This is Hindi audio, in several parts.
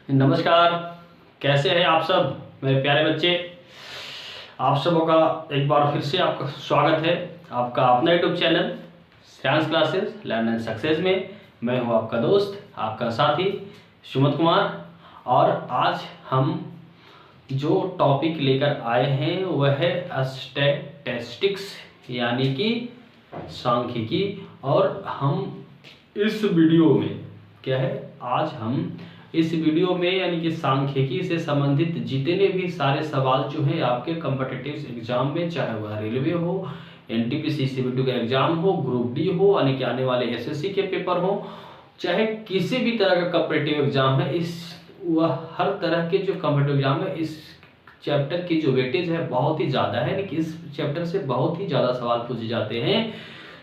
नमस्कार। कैसे हैं आप सब मेरे प्यारे बच्चे। आप सबों का एक बार फिर से आपका स्वागत है आपका अपना YouTube channel Shreyansh classes learn and success में। मैं हूं आपका दोस्त आपका साथी सुमित कुमार। और आज हम जो टॉपिक लेकर आए हैं वह है स्टैटिस्टिक्स यानी कि सांख्यिकी। और हम इस वीडियो में क्या है, आज हम इस वीडियो में यानी कि सांख्यिकी से संबंधित जितने भी सारे सवाल जो है आपके कॉम्पिटिटिव एग्जाम में, चाहे वह रेलवे हो, एनटीपीसी सीबीटी का एग्जाम हो, ग्रुप डी हो यानी कि आने वाले एसएससी के पेपर हो, चाहे किसी भी तरह का कॉम्पिटिटिव एग्जाम है, इस वह हर तरह के जो कॉम्पिटिटिव एग्जाम है इस चैप्टर की जो वेटेज है बहुत ही ज़्यादा है, यानी कि इस चैप्टर से बहुत ही ज़्यादा सवाल पूछे जाते हैं।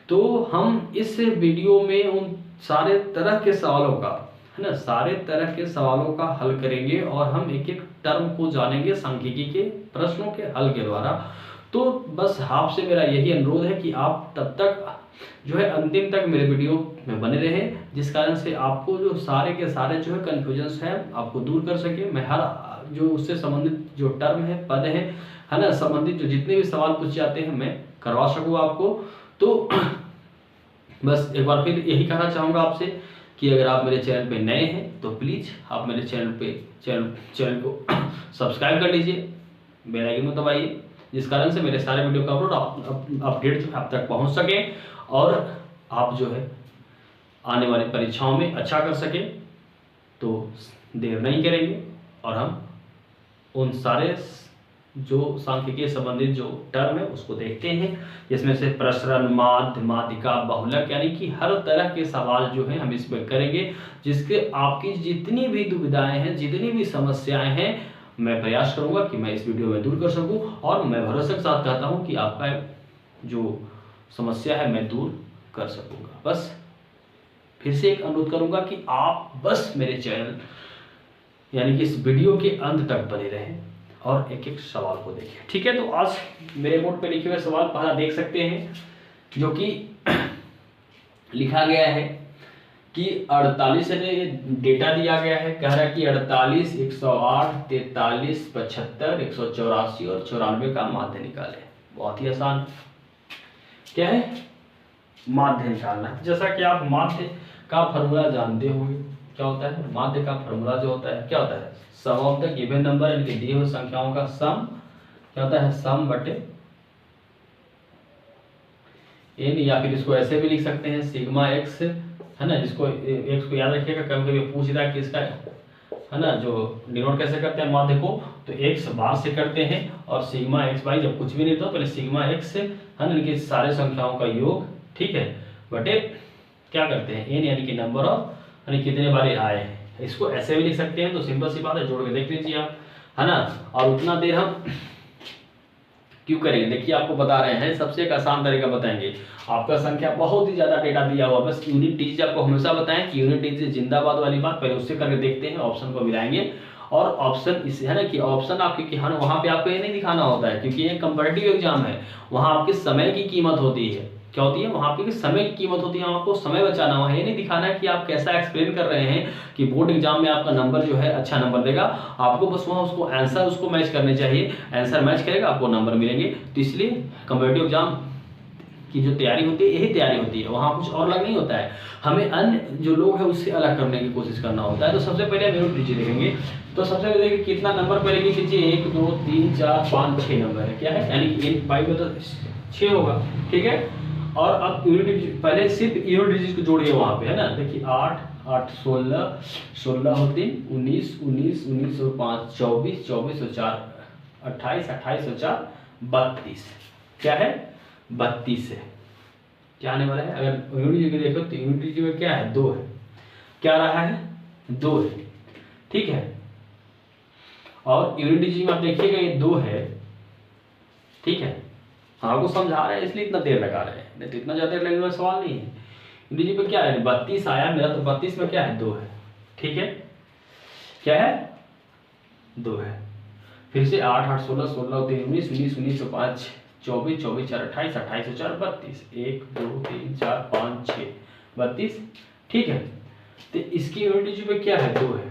तो हम इस वीडियो में उन सारे तरह के सवालों का है ना, सारे तरह के सवालों का हल करेंगे और हम एक एक टर्म को जानेंगे सांख्यिकी के प्रश्नों के हल के द्वारा। तो बस आपसे मेरा यही अनुरोध है कि आप तब तक जो है अंतिम तक मेरे वीडियो में बने रहें, जिस कारण से आपको जो सारे के सारे जो है कन्फ्यूजन्स हैं आपको दूर कर सके। मैं हर जो उससे संबंधित जो टर्म है, पद है ना, संबंधित जो जितने भी सवाल पूछे जाते हैं मैं करवा सकूँ आपको। तो बस एक बार फिर यही कहना चाहूँगा आपसे कि अगर आप मेरे चैनल पे नए हैं तो प्लीज़ आप मेरे चैनल को सब्सक्राइब कर लीजिए, बेल आइकन को दबाइए, जिस कारण से मेरे सारे वीडियो का अपडेट जो है आप तक पहुंच सके और आप जो है आने वाली परीक्षाओं में अच्छा कर सकें। तो देर नहीं करेंगे और हम उन सारे जो सांख्यिकी संबंधित जो टर्म है उसको देखते हैं, जिसमें से प्रसरण, माध्य, माध्यिका, बहुलक यानी कि हर तरह के सवाल जो है हम इसमें करेंगे, जिसके आपकी जितनी भी दुविधाएं हैं, जितनी भी समस्याएं हैं, मैं प्रयास करूंगा कि मैं इस वीडियो में दूर कर सकूं। और मैं भरोसे के साथ कहता हूं कि आपका जो समस्या है मैं दूर कर सकूंगा। बस फिर से एक अनुरोध करूंगा कि आप बस मेरे चैनल यानी कि इस वीडियो के अंत तक बने रहें और एक एक सवाल को देखें, ठीक है। तो आज मेरे बोर्ड पे लिखे हुए सवाल पहला देख सकते हैं, जो कि लिखा गया है कि 48 डेटा दिया गया है, कह रहा है कि 48, 108, 43, 75, 184 और 94 का माध्य निकालें। बहुत ही आसान क्या है, माध्य निकालना। जैसा कि आप माध्य का फॉर्मूला जानते होंगे, क्या होता है माध्य का फॉर्मूला जो होता है, क्या होता है, सम ऑफ द गिवन नंबर यानी कि दिए हुए संख्याओं का सम, क्या होता है, सम बटे n, या फिर इसको ऐसे भी लिख सकते हैं सिग्मा एक्स, है ना, जिसको एक्स को याद रखिएगा, कभी कभी पूछ रहा है कि इसका है ना जो डिनोट कैसे करते हैं माध्य को, तो एक्स बार से करते हैं और सिग्मा एक्स बाई, जब कुछ भी नहीं तो पहले सिग्मा एक्स है ना, इनके सारे संख्याओं का योग, ठीक है, बटे क्या करते हैं n यानी कि नंबर ऑफ यानी कितने बार आए हैं। इसको ऐसे भी लिख सकते हैं, तो सिंपल सी बात है, जोड़ के देख लीजिए आप, है ना। और उतना देर हम क्यों करेंगे, देखिए आपको बता रहे हैं, सबसे एक आसान तरीका बताएंगे। आपका संख्या बहुत ही ज्यादा डेटा दिया हुआ, बस यूनिट डिजिट आपको हमेशा बताएं कि यूनिट डिजिट जिंदाबाद वाली बात, पहले उससे करके देखते हैं, ऑप्शन को मिलाएंगे। और ऑप्शन इस है ना कि ऑप्शन आप, क्योंकि हाँ वहां पे आपको ये नहीं दिखाना होता है, क्योंकि ये कंपैरेटिव एग्जाम है, वहां आपके समय की कीमत होती है, क्या होती है वहां पे समय की कीमत होती है, आपको समय बचाना हुआ है, ये नहीं दिखाना है कि आप कैसा एक्सप्लेन कर रहे हैं कि बोर्ड एग्जाम में आपका नंबर जो है अच्छा नंबर देगा। आपको बस वहाँ उसको आंसर उसको मैच करने चाहिए, आंसर मैच करेगा आपको नंबर मिलेंगे। तो इसलिए कम्पिटिटिव एग्जाम की जो तैयारी होती है यही तैयारी होती है, वहाँ कुछ और अलग नहीं होता है, हमें अन्य जो लोग हैं उससे अलग करने की कोशिश करना होता है। तो सबसे पहले हम यूनिट डिजिट देखेंगे, तो सबसे पहले देखिए कितना नंबर पहले लिख लीजिए, 1 2 3 4 5 6 नंबर है, क्या है, यानी कि 5 में तो 6 होगा, ठीक है। और अब यूनिट पहले सिर्फ यूनिट डिजिट को जोड़िए वहां पे, है ना, देखिए 8 8 16 16 और 3 19 19 19 और 5 24 24 और 4 28 28 और 4 32, क्या है 32 है, क्या आने वाला है। अगर यूनिट डिजिट देखो तो यूनिट डिजिट में क्या है, 2 है, क्या रहा है 2 है, ठीक है। और यूनिट डिजिट में आप देखिएगा ये 2 है, ठीक है। हाँ आपको समझा रहे हैं इसलिए इतना देर लगा रहे हैं, नहीं तो इतना ज्यादा देर लगने वाला सवाल नहीं है। यूनिट पे क्या है 32 आया मेरा, तो 32 में क्या है 2 है, ठीक है, क्या है 2 है। फिर से 8 8 16 16 3 19 19 19 और 5 24 24 4 28 28 और 4 32, 1 2 3 4 5 6 32, ठीक है। तो इसकी यूनिट पे क्या है 2 है,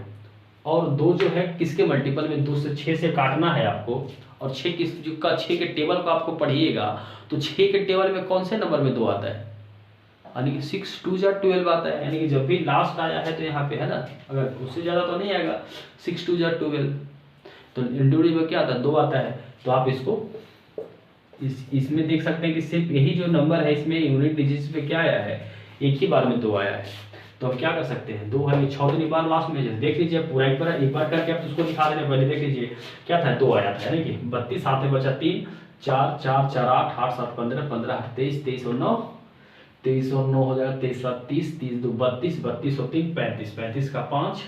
और 2 जो है किसके मल्टीपल में, 2 से 6 से काटना है आपको, और 6 किस जो का 6 के टेबल को आपको पढ़िएगा तो 6 के टेबल में कौन से नंबर में 2 आता है, यानी कि 6 2 जा 12 आता है, यानी कि जब भी लास्ट आया है तो यहाँ पे है ना, अगर उससे ज़्यादा तो नहीं आएगा, 6 2 जा 12, तो इंटू में क्या आता है 2 आता है। तो आप इसको इसमें देख सकते हैं कि सिर्फ यही जो नंबर है इसमें यूनिट डिजिट्स पे क्या आया है, एक ही बार में 2 आया है। तो हम क्या कर सकते हैं, 2 है 6 दूनी बार लास्ट में देख लीजिए पूरा एक बार करके आप उसको दिखा देने, पहले देख लीजिए क्या था 2 आया था, यानी कि 32 हाथ में बचा 3 4 4 4 8 8 7 15 15 23 23 और 9 23 और 9 हो जाएगा 23 7 30 30 2 32 32 और 3 35 35 का 5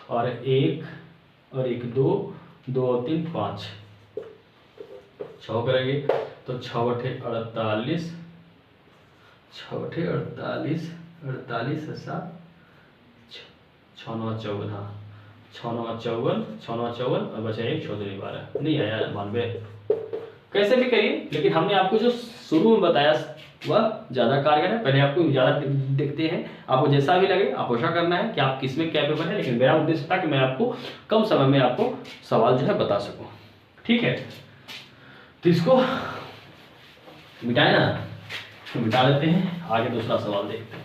और 1 2 2 और 3 5 6 करेंगे तो 6 बटे 48 6 बटे 48 48 7 6 9 54, हाँ 6 9 54 6 9 54 और बचा 1 6 दूनी 12, नहीं आया 92। कैसे भी करिए, लेकिन हमने आपको जो शुरू में बताया वह ज़्यादा कारगर है। पहले आपको ज़्यादा देखते हैं, आपको जैसा भी लगे आप वैसा करना है कि आप किस में कैपेबल है, लेकिन मेरा उद्देश्य था कि मैं आपको कम समय में आपको सवाल जो है बता सकूं। ठीक है, तो इसको मिटाए ना, तो मिटा देते हैं, आगे दूसरा सवाल देखते हैं।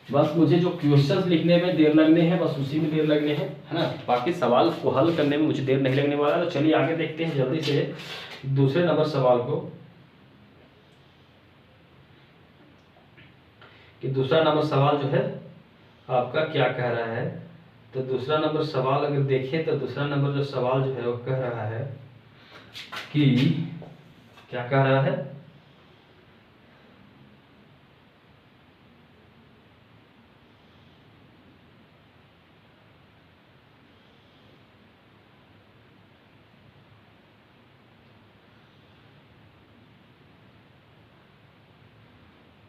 बस मुझे जो क्वेश्चंस लिखने में देर लगने हैं बस उसी में देर लगने हैं, है ना, बाकी सवाल को हल करने में मुझे देर नहीं लगने वाला है। तो चलिए आगे देखते हैं जल्दी से दूसरे नंबर सवाल को, कि दूसरा नंबर सवाल जो है आपका क्या कह रहा है। तो दूसरा नंबर सवाल अगर देखें तो दूसरा नंबर जो सवाल जो है वो कह रहा है कि क्या कह रहा है,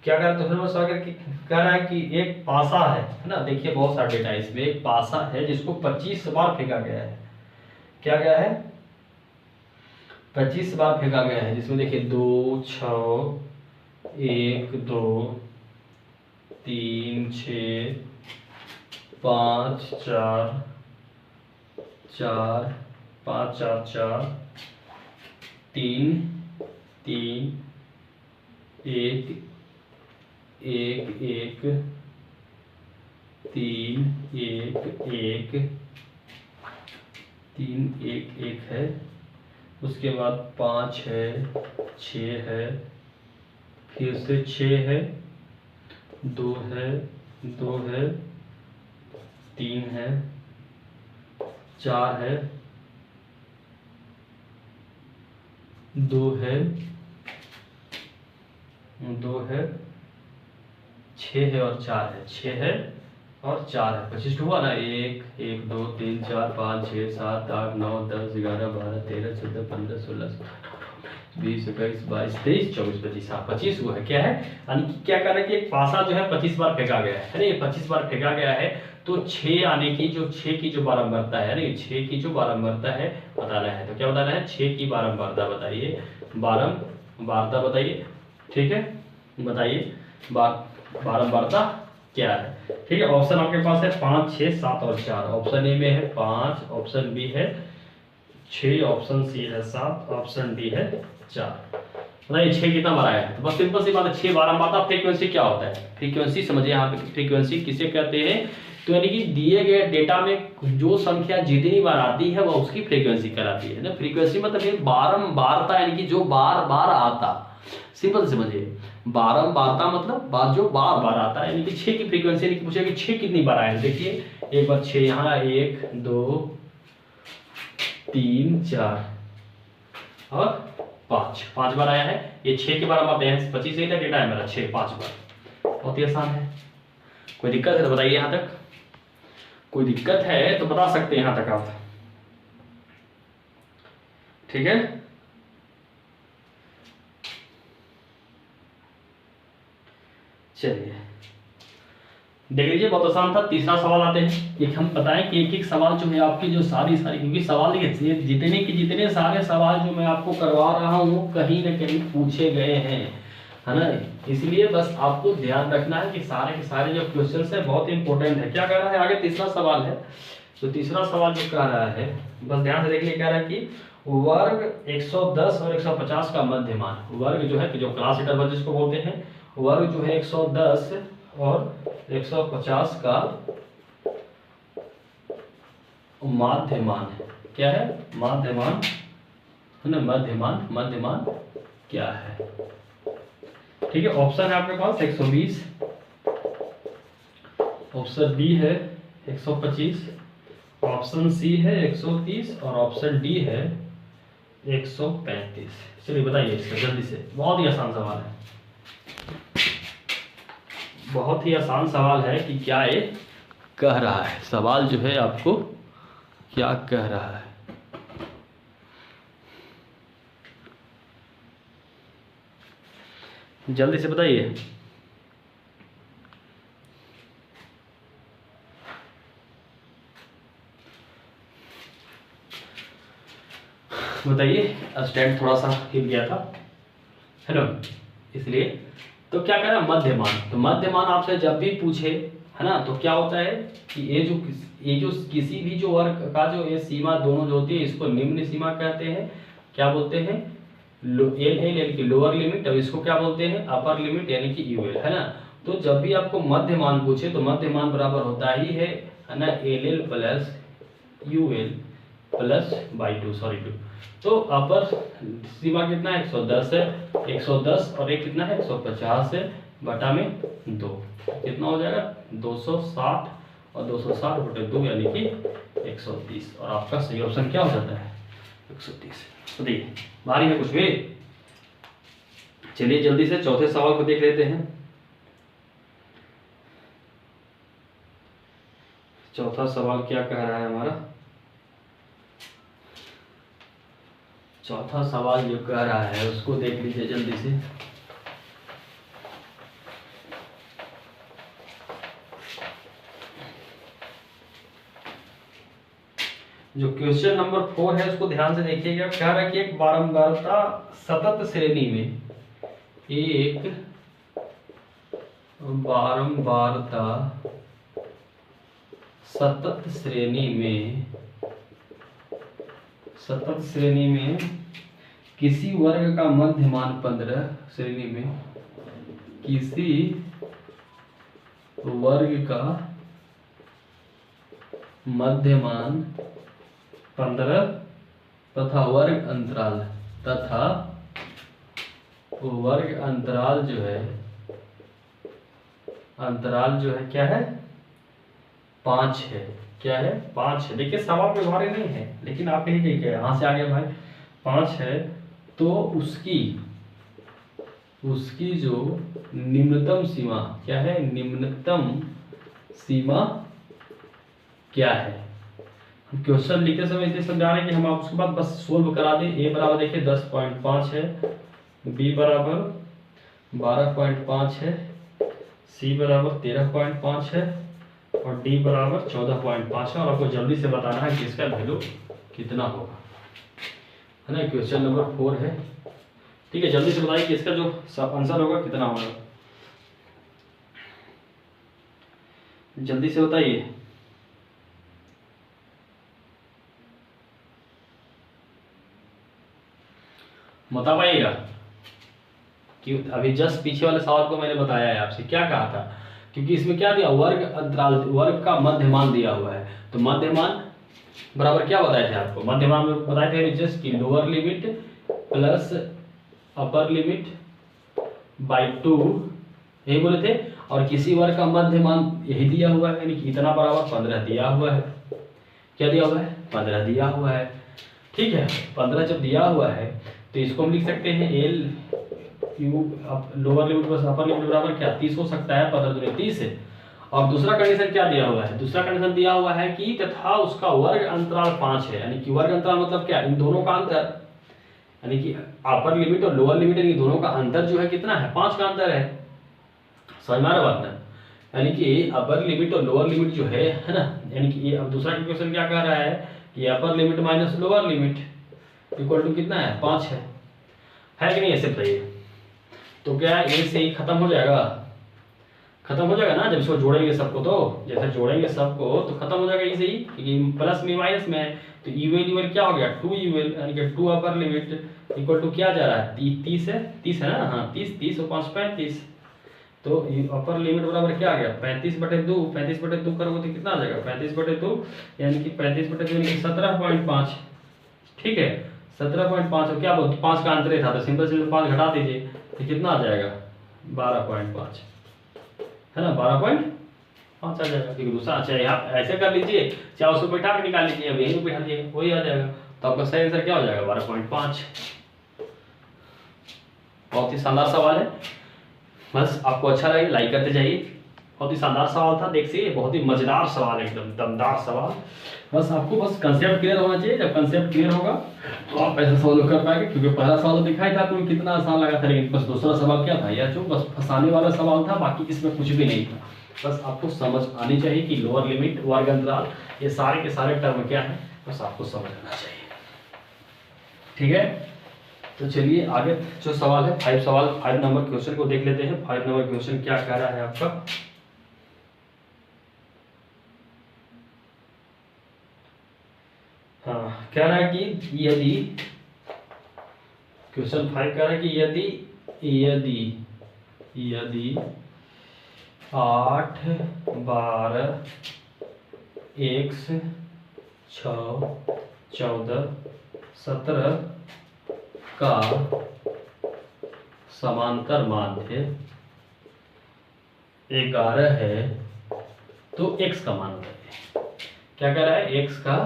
क्या कह रहा है तो कह रहा है कि एक पासा है ना, देखिए बहुत सारा डेटा है इसमें, एक पासा है जिसको 25 बार फेंका गया है। क्या गया है, 25 बार फेंका गया है, जिसमें देखिए 2 6 1 2 3 6 5 4 4 5 4 4 3 3 1 1 1 3 1 1 3 1 1 है, उसके बाद 5 है 6 है, फिर से 6 है 2 है 2 है 3 है 4 है 2 है 2 है 6 है और 4 है, 6 है और 4 है, 25 हुआ ना, 1 1 2 3 4 5 6 7 8 9 10 11 12 13 14 15 16 20 21 22 23 24 25, हाँ 25 हुआ है। क्या है, यानी कि क्या कर रहा है कि एक पासा जो है 25 बार फेंका गया है ना, ये 25 बार फेंका गया है, तो 6 आने की जो 6 की जो बारंबारता है ना, 6 की जो बारंबारता है बताना है। तो क्या बताना है, 6 की बारंबारता बताइए, बारंबारता बताइए, ठीक है बताइए बारंबारता क्या है। ठीक है, ऑप्शन आपके पास है 5 6 7 और 4, ऑप्शन ए में है 5, ऑप्शन बी है 6, ऑप्शन सी है 7, ऑप्शन डी है 4। बताइए 6 कितना बार आया है, तो बस सिंपल सी बात है 6 बारंबारता। फ्रीक्वेंसी क्या होता है, फ्रीक्वेंसी समझिए, यहाँ पे फ्रीक्वेंसी किसे कहते हैं, तो यानी कि दिए गए डेटा में जो संख्या जितनी बार आती है वह उसकी फ्रीक्वेंसी कहलाती है ना। फ्रीक्वेंसी मतलब ये बारंबारता, यानी कि जो बार बार आता, सिंपल समझिए, बारंबारता मतलब जो बार बार आता है, यानी कि 6 की फ्रीक्वेंसी, यानी कि पूछे कि 6 कितनी बार आए, देखिए एक बार 6 यहाँ 1 2 3 4 और 5 बार आया है, ये 6 के बार आते हैं, 25 नहीं था डेटा है मेरा, 6 5 बार, बहुत ही आसान है। कोई दिक्कत है तो बताइए, यहाँ तक कोई दिक्कत है तो बता सकते हैं यहाँ तक आप, ठीक है। चलिए देख लीजिए, बहुत आसान था। तीसरा सवाल आते हैं, एक हम बताएं कि एक एक सवाल जो है आपकी जो सारी क्योंकि सवाल देखिए जितने सारे सवाल जो मैं आपको करवा रहा हूँ कहीं ना कहीं पूछे गए हैं, है ना। इसलिए बस आपको ध्यान रखना है कि सारे के सारे जो क्वेश्चंस है बहुत इंपॉर्टेंट है। क्या कह रहा है आगे, तीसरा सवाल है। तो तीसरा सवाल जो कह रहा है, बस ध्यान से देखिए, कह रहा है कि वर्ग 110 और 150 का मध्यमान। वर्ग जो है कि जो क्लास इंटरवल जिसको बोलते हैं, वर्ग जो है 110 और 150 का माध्यमान है। क्या है? माध्यमान है ना, मध्यमान, मध्यमान क्या है? ठीक है, ऑप्शन है आपके पास 120, ऑप्शन बी है 125, ऑप्शन सी है 130 और ऑप्शन डी है 135। चलिए बताइए इसका जल्दी से, बहुत ही आसान सवाल है, बहुत ही आसान सवाल है कि क्या ये कह रहा है। सवाल जो है आपको क्या कह रहा है, जल्दी से बताइए। बताइए, स्टैंड थोड़ा सा हिल गया था, है ना, इसलिए। तो क्या कह रहा है, मध्यमान। तो मध्यमान आपसे जब भी पूछे, है ना, तो क्या होता है कि ये जो किसी भी जो वर्ग का जो ये सीमा दोनों जो होती है, इसको निम्न सीमा कहते हैं। क्या बोलते हैं? एल एल यानी कि लोअर लिमिट। अब इसको क्या बोलते हैं? अपर लिमिट यानी कि यूएल, है ना। तो जब भी आपको मध्यमान पूछे तो मध्यमान बराबर होता ही है ना, L L plus UL plus by 2, sorry 2। तो अपर सीमा कितना है? 110 है, 110 और एक कितना है? 150 है, बटा में 2, कितना हो जाएगा? 260 और 260 बटे 2 यानी कि 130। और आपका सही ऑप्शन क्या हो जाता है? 130। तो देखिए, भारी है कुछ भी। चलिए जल्दी से चौथे सवाल को देख लेते हैं। चौथा सवाल क्या कह रहा है हमारा? चौथा सवाल जो कह रहा है उसको देख लीजिए जल्दी से। जो क्वेश्चन नंबर 4 है उसको ध्यान से देखिएगा। कह रहा है कि एक बारंबारता सतत श्रेणी में, एक बारंबारता सतत श्रेणी में किसी वर्ग का मध्यमान 15, श्रेणी में किसी वर्ग का मध्यमान 15 तथा वर्ग अंतराल जो है क्या है? 5 है। क्या है? 5 है। देखिए सवाल में भारी नहीं है, लेकिन आप यही कही यहाँ से आ गया भाई 5 है। तो उसकी जो निम्नतम सीमा क्या है? निम्नतम सीमा क्या है? हम क्वेश्चन लिखते समय इसलिए समझा रहे हैं कि हम आप उसके बाद बस सोल्व करा दें। ए बराबर देखिए 10.5 है, बी बराबर 12.5 है, सी बराबर 13.5 है और डी बराबर 14.5 है। और आपको जल्दी से बताना है कि इसका वैल्यू कितना होगा, है ना। क्वेश्चन नंबर 4 है, ठीक है। जल्दी से बताइए कि इसका जो आंसर होगा कितना होगा, जल्दी से बताइए। बता पाइएगा कि अभी जस्ट पीछे वाले सवाल को मैंने बताया है आपसे, क्या कहा था, क्योंकि इसमें क्या दिया? वर्ग अंतराल, वर्ग का मध्यमान दिया हुआ है। तो मध्यमान बराबर क्या बताए थे आपको? मध्यमान में बताए थे जस्ट की lower limit plus upper limit by 2, यही बोले थे। और किसी वर्ग का मध्यमान यही दिया हुआ है, यानी कि इतना बराबर 15 दिया हुआ है। क्या दिया हुआ है? 15 दिया हुआ है, ठीक है। 15 जब दिया हुआ है तो इसको हम लिख सकते हैं L Q lower limit plus upper limit बराबर क्या? 30 हो सकता है, 15 दूनी 30 है। और दूसरा कंडीशन क्या दिया हुआ है? दूसरा कंडीशन दिया हुआ है कि तथा उसका वर्ग अंतराल 5 है, यानी कि वर्ग अंतराल मतलब क्या? इन दोनों का अंतर, यानी कि अपर लिमिट और लोअर लिमिट, यानी दोनों का अंतर जो है कितना है? 5 का अंतर है। समझ में आ रहा बात ना? यानी कि अपर लिमिट और लोअर लिमिट जो है ना, यानी कि ये अब दूसरा क्वेश्चन क्या कह रहा है कि upper limit minus lower limit equal to कितना है? 5 है कि नहीं? ऐसे बताइए। तो क्या ए से ही खत्म हो जाएगा, खत्म हो जाएगा ना जब इसको जोड़ेंगे सबको, तो जैसे जोड़ेंगे सबको तो खत्म हो जाएगा इसे ही, क्योंकि प्लस में माइनस में है। तो यूएल यूएल क्या हो गया 2 यानी कि 2 अपर लिमिट इक्वल टू क्या जा रहा है 30 है, 30 है ना, हाँ 30, 30 और 5 35। तो अपर लिमिट बराबर क्या आ गया 35/2, 35/2 करोगे तो कितना आ जाएगा 35/2 यानी कि 35/2 यानी कि 17.5। ठीक है 17.5 और क्या बोलते 5 का अंतर था तो सिंपल सिंपल 5 घटा दीजिए तो कितना आ जाएगा 12.5 है ना, 12.5 आ जाएगा। क्योंकि दूसरा अच्छा यहाँ ऐसे कर लीजिए, चाहे उसको बैठा के निकाल लीजिए, अब यहीं बैठा दिए वही आ जाएगा। तो आपका सही आंसर क्या हो जाएगा 12.5। बहुत ही शानदार सवाल है, बस आपको अच्छा लगे लाइक करते जाइए। बहुत ही शानदार सवाल था, देखिए बहुत ही मजेदार सवाल है, एकदम दमदार सवाल। बस आपको बस कंसेप्ट क्लियर होना चाहिए, जब कंसेप्ट क्लियर होगा तो आप ऐसा सवाल कर पाएंगे। क्योंकि पहला सवाल तो दिखाई था आपको कितना आसान लगा था, लेकिन बस दूसरा सवाल क्या था यार जो बस फंसाने वाला सवाल था, बाकी इसमें कुछ भी नहीं था। बस आपको समझ आनी चाहिए कि लोअर लिमिट, वर्ग अंतराल, ये सारे के सारे टर्म क्या है, बस आपको समझ आना चाहिए। ठीक है, तो चलिए आगे जो सवाल है 5 नंबर क्वेश्चन को देख लेते हैं। 5 नंबर क्वेश्चन क्या कह रहा है आपका, हाँ कह रहा है कि यदि क्वेश्चन 5 कह रहा है कि यदि 8 12 x 6 14 17 का समांतर माध्य 11 है तो x का मान बताइए। क्या कह रहा है x का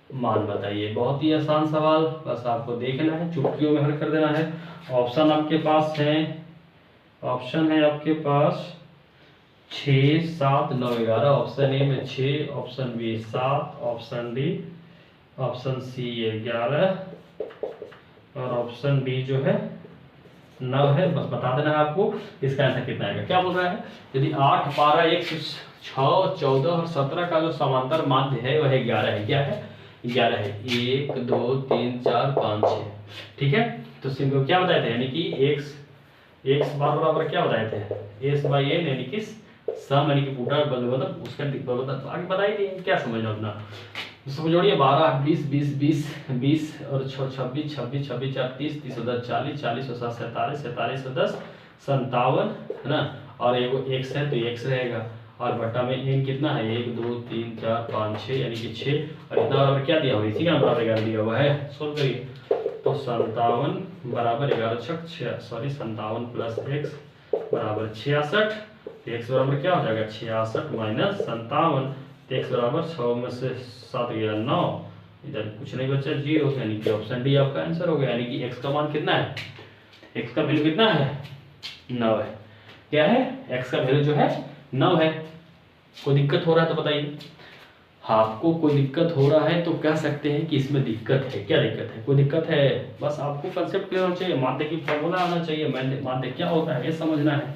मान बताइए। बहुत ही आसान सवाल, बस आपको देखना है, चुटकियों में हल कर देना है। ऑप्शन आपके पास है, ऑप्शन है आपके पास 6 7 9 11। ऑप्शन ए में 6, option B 7, option D, option C 11 और ऑप्शन डी जो है 9 है। बस बता देना है आपको इसका आंसर कितना आएगा। क्या बोल रहा है, यदि 8 12 1 6 14 और 17 का जो समांतर माध्य है वह 11 है। क्या है 11 है, 1 2 3 4 5 6। ठीक है, तो सिंपल क्या बताए थे, यानी कि x बार बराबर क्या बताए थे s/n, यानी कि सम, यानी कि पूरा मतलब उसका आगे बताई थी। क्या समझना अपना, इसको जोड़िए 12 20 20 20 20 और 26 26 26 4 30 30 10 40 40 और 7 47 47 और 10 57 है ना। और एगो x है तो x रहेगा, और बट्टा में n कितना है 1 2 3 4 5 6 यानी कि 6, और इतना बराबर क्या दिया हुआ इसी का बराबर 11 दिया हुआ है। सोल्व करिए तो 57 बराबर 11 6 सॉरी 57 प्लस x बराबर 66। तो x बराबर क्या हो जाएगा 66 माइनस 57, तो x बराबर 6 में से 7 गया 9, इधर कुछ नहीं बचा 0, यानी कि ऑप्शन डी आपका आंसर हो गया। यानी कि x का मान कितना है, x का वैल्यू कितना है 9 है। क्या है x का वैल्यू जो है 9 है। कोई दिक्कत हो रहा है तो बताइए, आपको कोई दिक्कत हो रहा है तो कह सकते हैं कि इसमें दिक्कत है। क्या दिक्कत है, कोई दिक्कत है, बस आपको कंसेप्ट क्लियर होना चाहिए, माध्य की फॉर्मूला आना चाहिए, माध्य क्या होता है ये समझना है।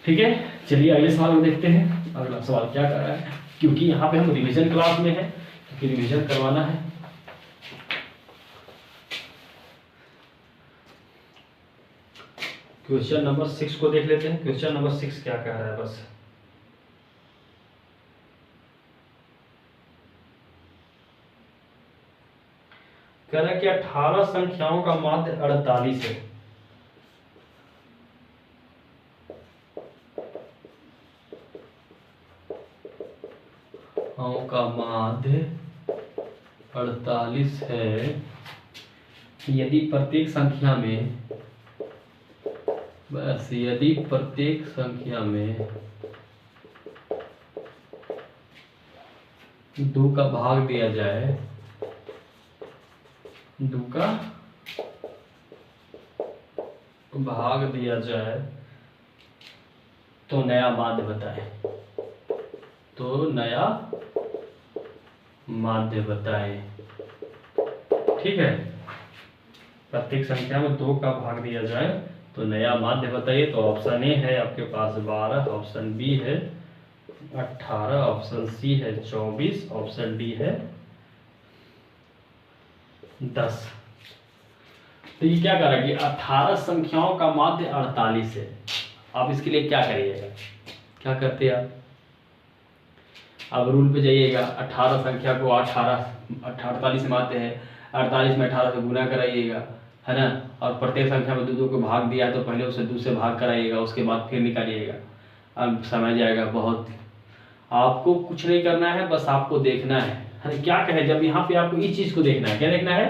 ठीक है, चलिए अगले सवाल में देखते हैं अगला सवाल क्या कर रहा है। क्योंकि यहाँ पे हम रिवीजन क्लास में है, क्योंकि रिवीजन करवाना है। क्वेश्चन नंबर 6 को देख लेते हैं। क्वेश्चन नंबर 6 क्या कह रहा है, बस कह रहा है कि 18 संख्याओं का माध्य 48 है। का माध्य 48 है यदि प्रत्येक संख्या में, बस यदि प्रत्येक संख्या में 2 का भाग दिया जाए, 2 का भाग दिया जाए तो नया माध्य बताएं, तो नया माध्य बताएं। ठीक है, प्रत्येक संख्या में 2 का भाग दिया जाए तो नया माध्य बताइए। तो ऑप्शन ए है आपके पास 12, ऑप्शन बी है 18, ऑप्शन सी है 24, ऑप्शन डी है 10। तो ये क्या करा कि 18 संख्याओं का माध्य 48 है। आप इसके लिए क्या करिएगा, क्या करते आप, अब रूल पे जाइएगा, 18 संख्या को 48 से माध्य है, 48 में 18 से गुना कराइएगा, है ना, और प्रत्येक संख्या में 2 को भाग दिया है तो पहले उसे 2 से भाग कराइएगा, उसके बाद फिर निकालिएगा। अब समझ जाएगा। बहुत आपको कुछ नहीं करना है, बस आपको देखना है ना क्या कहे। जब यहाँ पे आपको इस चीज को देखना है, क्या देखना है,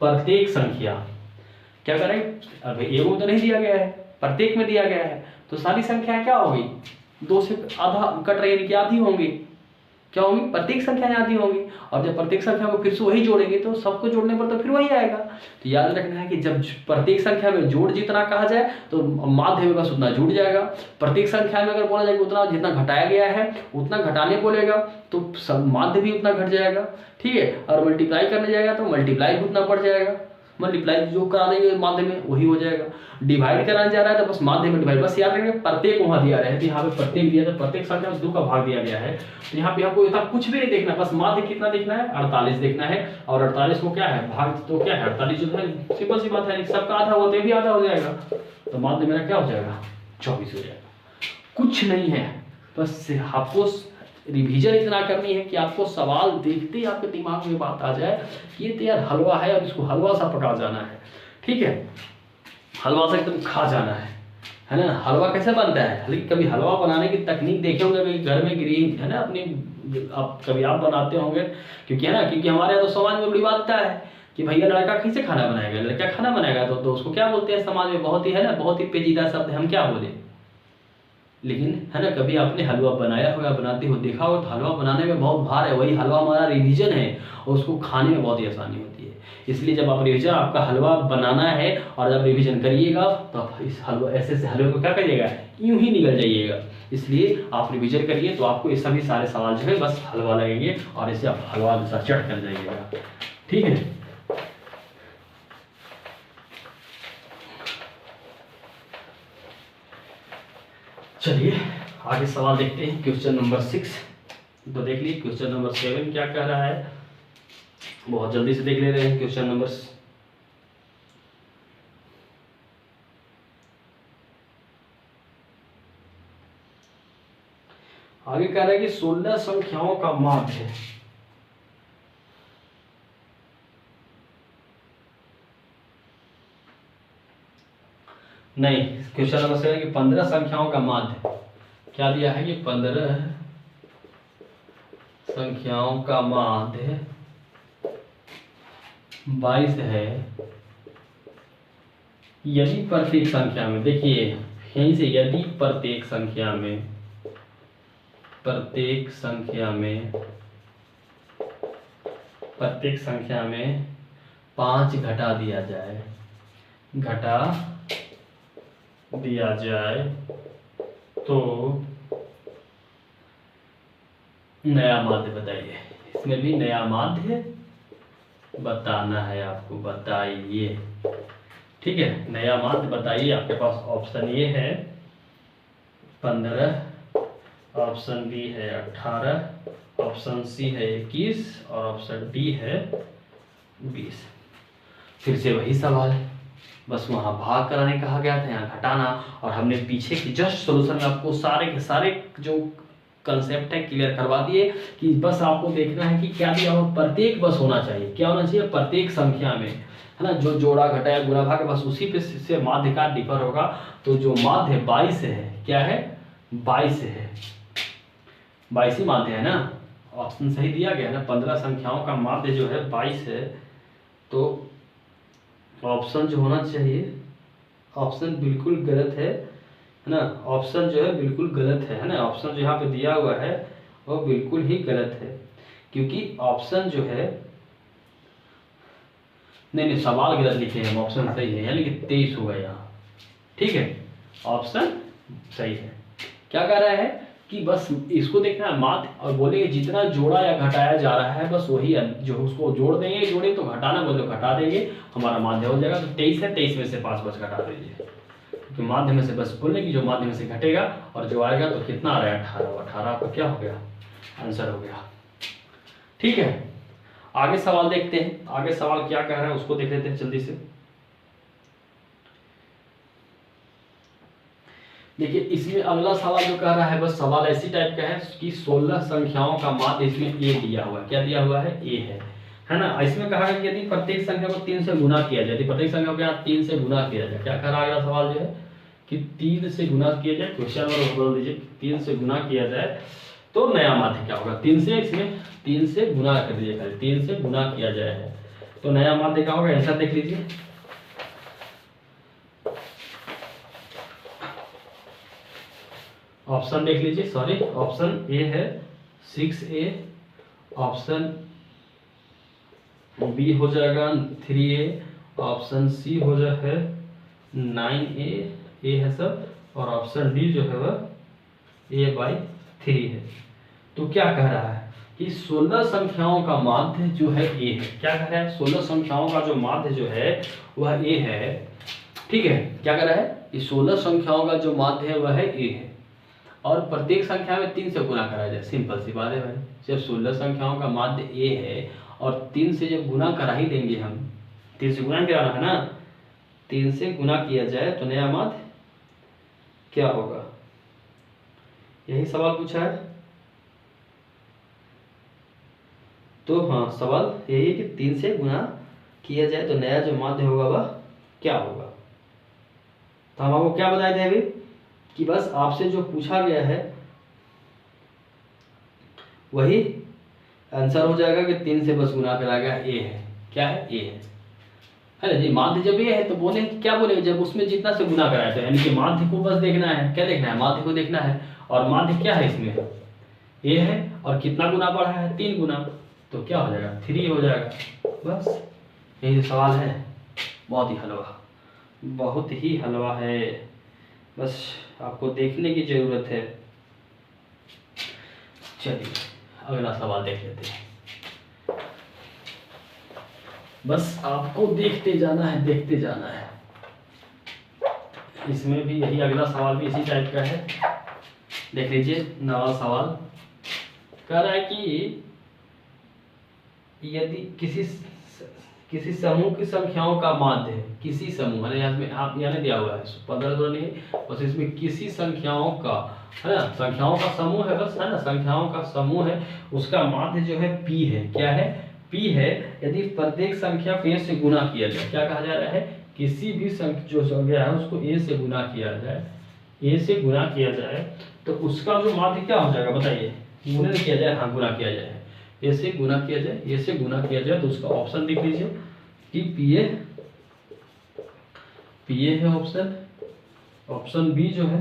प्रत्येक संख्या क्या करें, अब एगो तो नहीं दिया गया है, प्रत्येक में दिया गया है, तो सारी संख्या क्या होगी, 2 से आधा कट रही है कि आधी होंगी, क्या होंगी, प्रत्येक संख्या आधी होंगी। और जब प्रत्येक संख्या को फिर से वही जोड़ेंगे तो सबको जोड़ने पर तो फिर वही आएगा। तो याद रखना है कि जब प्रत्येक संख्या में जोड़ जितना कहा जाए तो माध्य में बस उतना जुड़ जाएगा। प्रत्येक संख्या में अगर बोला जाए कि उतना जितना घटाया गया है उतना घटाने बोलेगा तो सब माध्य भी उतना घट जाएगा, ठीक है। और मल्टीप्लाई करने जाएगा तो मल्टीप्लाई भी उतना बढ़ जाएगा, मल्टीप्लाई जो करा देंगे माध्य में वही हो जाएगा। डिवाइड कराने जा रहा है तो बस माध्य में डिवाइड, बस याद रखेंगे प्रत्येक वहां दिया रहा है, तो यहाँ पे प्रत्येक दिया तो प्रत्येक संख्या में 2 का भाग दिया गया है, तो यहाँ पे आपको इतना कुछ भी नहीं देखना, बस माध्य कितना देखना है, 48 देखना है। और 48 को क्या है, भाग तो क्या है, 48 जो है सिंपल सी बात है, सबका आधा होता है भी आधा हो जाएगा, तो माध्य मेरा क्या हो जाएगा, 24 हो जाएगा। कुछ नहीं है, बस आपको रिवीजन इतना करनी है कि आपको सवाल देखते ही आपके दिमाग में बात आ जाए कि ये तो यार हलवा है और इसको हलवा सा पका जाना है, ठीक है, हलवा सा एकदम खा जाना है ना। हलवा कैसे बनता है, लेकिन कभी हलवा बनाने की तकनीक देखे होंगे कभी घर में गृह है ना अपनी, आप कभी आप बनाते होंगे, क्योंकि है ना, क्योंकि हमारे यहाँ तो समाज में बड़ी बात है कि भैया लड़का कैसे खाना बनाएगा, लड़का खाना बनाएगा तो उसको क्या बोलते हैं समाज में, बहुत ही है ना, बहुत ही पेचीदा शब्द है, हम क्या बोले, लेकिन है ना, कभी आपने हलवा बनाया होगा, बनाते हो देखा होगा, तो हलवा बनाने में बहुत भार है, वही हलवा हमारा रिवीजन है और उसको खाने में बहुत ही आसानी होती है। इसलिए जब आप रिवीजन, आपका हलवा बनाना है और जब रिवीजन करिएगा तो आप इस हलवा ऐसे हलवे को क्या करिएगा, यूं ही निकल जाइएगा। इसलिए आप रिवीजन करिए तो आपको ये सभी सारे सवाल जो है बस हलवा लगेंगे और इसे आप हलवा जैसा चट कर जाइएगा, ठीक है। चलिए आगे सवाल देखते हैं। क्वेश्चन नंबर 6 तो देख लीजिए, क्वेश्चन नंबर 7 क्या कह रहा है, बहुत जल्दी से देख ले रहे हैं। क्वेश्चन नंबर आगे कह रहा है कि 16 संख्याओं का माध्य नहीं, क्वेश्चन नंबर 7 कि 15 संख्याओं का माध्य क्या दिया है कि 15 संख्याओं का माध्य 22 है यदि प्रत्येक संख्या में, देखिए यहीं से, यदि प्रत्येक संख्या में 5 घटा दिया जाए तो नया माध्य बताइए। इसमें भी नया माध्य बताना है आपको, बताइए, ठीक है। नया माध्य बताइए। आपके पास ऑप्शन ए है 15, ऑप्शन बी है 18, ऑप्शन सी है 21 और ऑप्शन डी है 20। फिर से वही सवाल, बस वहां भाग कराने कहा गया था, यहाँ घटाना, और हमने पीछे की जस्ट सोल्यूशन में आपको सारे के सारे जो कंसेप्ट है क्लियर करवा दिए कि बस आपको देखना है कि क्या दिया हो, प्रत्येक बस होना चाहिए, क्या होना चाहिए, प्रत्येक संख्या में, है ना, जो जोड़ा घटाया गुणा भाग बस उसी पे से माध्य का डिफर होगा। तो जो माध्य 22 है, क्या है, 22 है, 22 ही माध्य है ना, ऑप्शन सही दिया गया है ना, 15 संख्याओं का माध्य जो है 22 है। तो ऑप्शन जो होना चाहिए, ऑप्शन बिल्कुल गलत है ना, ऑप्शन जो है बिल्कुल गलत है ना, ऑप्शन जो यहाँ पे दिया हुआ है वो बिल्कुल ही गलत है, क्योंकि ऑप्शन जो है, नहीं सवाल गलत लिखे हैं, ऑप्शन सही है, यानी कि 23 होगा यहाँ, ठीक है, ऑप्शन सही है। क्या कह रहा है कि बस इसको देखना है माध्य, और बोलेंगे जितना जोड़ा या घटाया जा रहा है बस वही, जो उसको जोड़ देंगे, जोड़े तो घटाना बोले तो घटा देंगे, हमारा माध्य हो जाएगा। तो 23 है, 23 में से 5 बस घटा दीजिए, तो माध्य में से बस बोलने की जो माध्य में से घटेगा और जो आएगा तो कितना आ रहा है, 18, 18 आपका क्या हो गया, आंसर हो गया, ठीक है। आगे सवाल देखते हैं, आगे सवाल क्या कह रहा है उसको देख लेते हैं जल्दी से। देखिए इसमें अगला सवाल जो कह रहा है, बस सवाल ऐसी टाइप का है कि 16 संख्याओं का माध्य इसमें ए दिया हुआ है। क्या दिया हुआ है? ए है ना। इसमें कहा है कि यदि प्रत्येक संख्या को 3 से गुना किया जाए, यदि प्रत्येक संख्या को यहाँ 3 से गुना किया जाए, क्या कह रहा है अगला सवाल जो है कि 3 से गुना किया जाए, क्वेश्चन नंबर बोल दीजिए, 3 से गुना किया जाए तो नया माध्य क्या होगा? 3 से, इसमें 3 से गुना कर दीजिए, 3 से गुना किया जाए तो नया माध्य क्या होगा? आंसर देख लीजिए। ऑप्शन देख लीजिए, सॉरी ऑप्शन ए है 6A, ऑप्शन बी हो जाएगा 3A, ऑप्शन सी हो जाए है 9A, ए है सब, और ऑप्शन डी जो है वह A/3 है। तो क्या कह रहा है कि 16 संख्याओं का माध्य जो है ए है। क्या कह रहा है? 16 संख्याओं का जो माध्य जो है वह ए है। ठीक है, क्या कह रहा है कि 16 संख्याओं का जो माध्य है वह है ए है, और प्रत्येक संख्या में 3 से गुना करा जाए। सिंपल सी बात है भाई, जब 16 संख्याओं का माध्य ए है और 3 से जब गुना करा ही देंगे हम, 3 से गुना कराना है ना, 3 से गुना किया जाए तो नया माध्य क्या होगा? यही सवाल पूछा है। तो हाँ, सवाल यही है कि 3 से गुना किया जाए तो नया जो माध्य होगा वह क्या होगा? तो हम आपको क्या बताए थे अभी कि बस आपसे जो पूछा गया है वही आंसर हो जाएगा कि 3 से बस गुना करा गया, ए है। क्या है? ए है ना जी। माध्य जब ये है तो बोले क्या बोले, जब उसमें जितना से गुना कराया तो यानी कि माध्य को बस देखना है। क्या देखना है? माध्य को देखना है। और माध्य क्या है? इसमें ए है, और कितना गुना बढ़ा है? 3 गुना, तो क्या हो जाएगा? 3 हो जाएगा। बस यही सवाल है। बहुत ही हलवा, बहुत ही हलवा है, बस आपको देखने की जरूरत है। चलिए अगला सवाल देख लेते हैं। बस आपको देखते जाना है, देखते जाना है। इसमें भी यही अगला सवाल भी इसी टाइप का है। देख लीजिए नवा सवाल कह रहा है कि यदि किसी समूह की संख्याओं का माध्य है, किसी समूह में आप यहाँ दिया हुआ है 15 नहीं, बस इसमें किसी संख्याओं का है ना, संख्याओं का समूह है, बस है ना, संख्याओं का समूह है, उसका माध्य जो है P है। क्या है? P है। यदि प्रत्येक संख्या को A से गुना किया जाए, क्या कहा जा रहा है? किसी भी जो संख्या है उसको A से गुना किया जाए, A से गुना किया जाए तो उसका जो माध्य क्या हो जाएगा? बताइए। गुणन किया जाए, हाँ गुना किया जाए, ए से गुना किया जाए, ए से गुना किया जाए तो उसका ऑप्शन देख लीजिए कि पीए है ऑप्शन। ऑप्शन बी जो है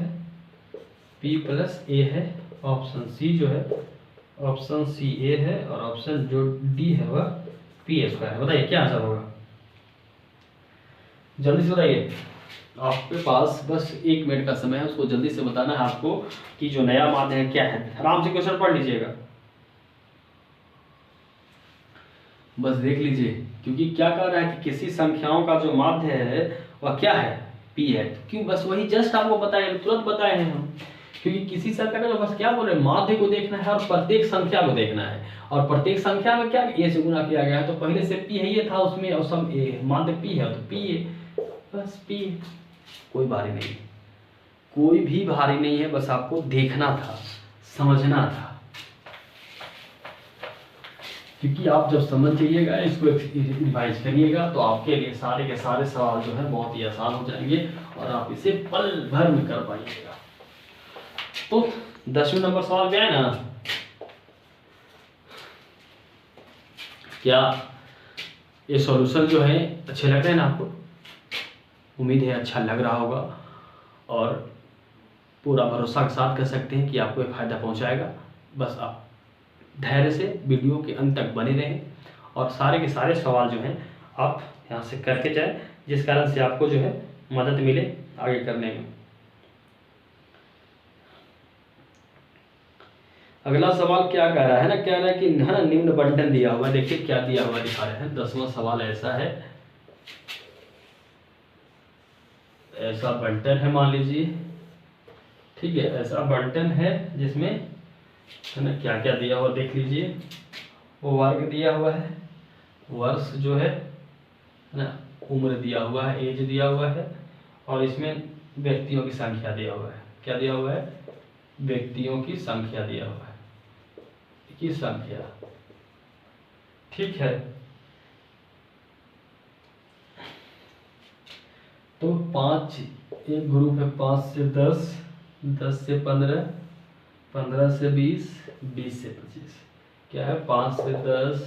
P + A है, ऑप्शन सी जो है, ऑप्शन सी ए है, और ऑप्शन जो डी है वह PS का है। बताइए क्या आंसर होगा? जल्दी से बताइए, आपके पास बस 1 मिनट का समय है, उसको जल्दी से बताना है आपको कि जो नया माध्य है क्या है। आराम से क्वेश्चन पढ़ लीजिएगा, बस देख लीजिए, क्योंकि क्या कह रहा है कि किसी संख्याओं का जो माध्य है वह क्या है? P है। क्यों? बस वही जस्ट आपको बताए, तुरंत बताए हैं हम, क्योंकि किसी संख्या का बस क्या बोल रहे हैं? माध्य को देखना है और प्रत्येक संख्या को देखना है, और प्रत्येक संख्या में क्या ए से गुना किया गया है, तो पहले से P है ये था उसमें, और सम ए माध्य P है तो P है, बस P। कोई भारी नहीं, कोई भी भारी नहीं है, बस आपको देखना था, समझना था, क्योंकि आप जब समझ जाइएगा, इसको रिवाइज करिएगा तो आपके लिए सारे के सारे सवाल जो है बहुत ही आसान हो जाएंगे और आप इसे पल भर में कर पाइएगा। तो 10वें नंबर सवाल पे है ना, क्या ये सॉल्यूशन जो है अच्छे लग रहे हैं ना आपको? उम्मीद है अच्छा लग रहा होगा, और पूरा भरोसा के साथ कह सकते हैं कि आपको ये फायदा पहुंचाएगा। बस आप धैर्य से वीडियो के अंत तक बने रहें और सारे के सारे सवाल जो हैं आप यहाँ से करके जाएं, जिस कारण से आपको जो है मदद मिले आगे करने में। अगला सवाल क्या कह रहा है ना, कह रहा है कि है ना निम्न बंटन दिया हुआ है। देखिए क्या दिया हुआ दिखा रहे हैं। 10वां सवाल ऐसा है, ऐसा बंटन है मान लीजिए, ठीक है, ऐसा बंटन है जिसमें है ना क्या क्या दिया हुआ देख लीजिए। वो वर्ग दिया हुआ है, वर्ष जो है ना, उम्र दिया हुआ है, एज दिया हुआ है, और इसमें व्यक्तियों की संख्या दिया हुआ है। क्या दिया हुआ है, व्यक्तियों की संख्या दिया हुआ है, की संख्या, ठीक है। तो 5 एक ग्रुप है, 5 से 10, 10 से 15, 15 से 20, 20 से 25, क्या है 5 से 10,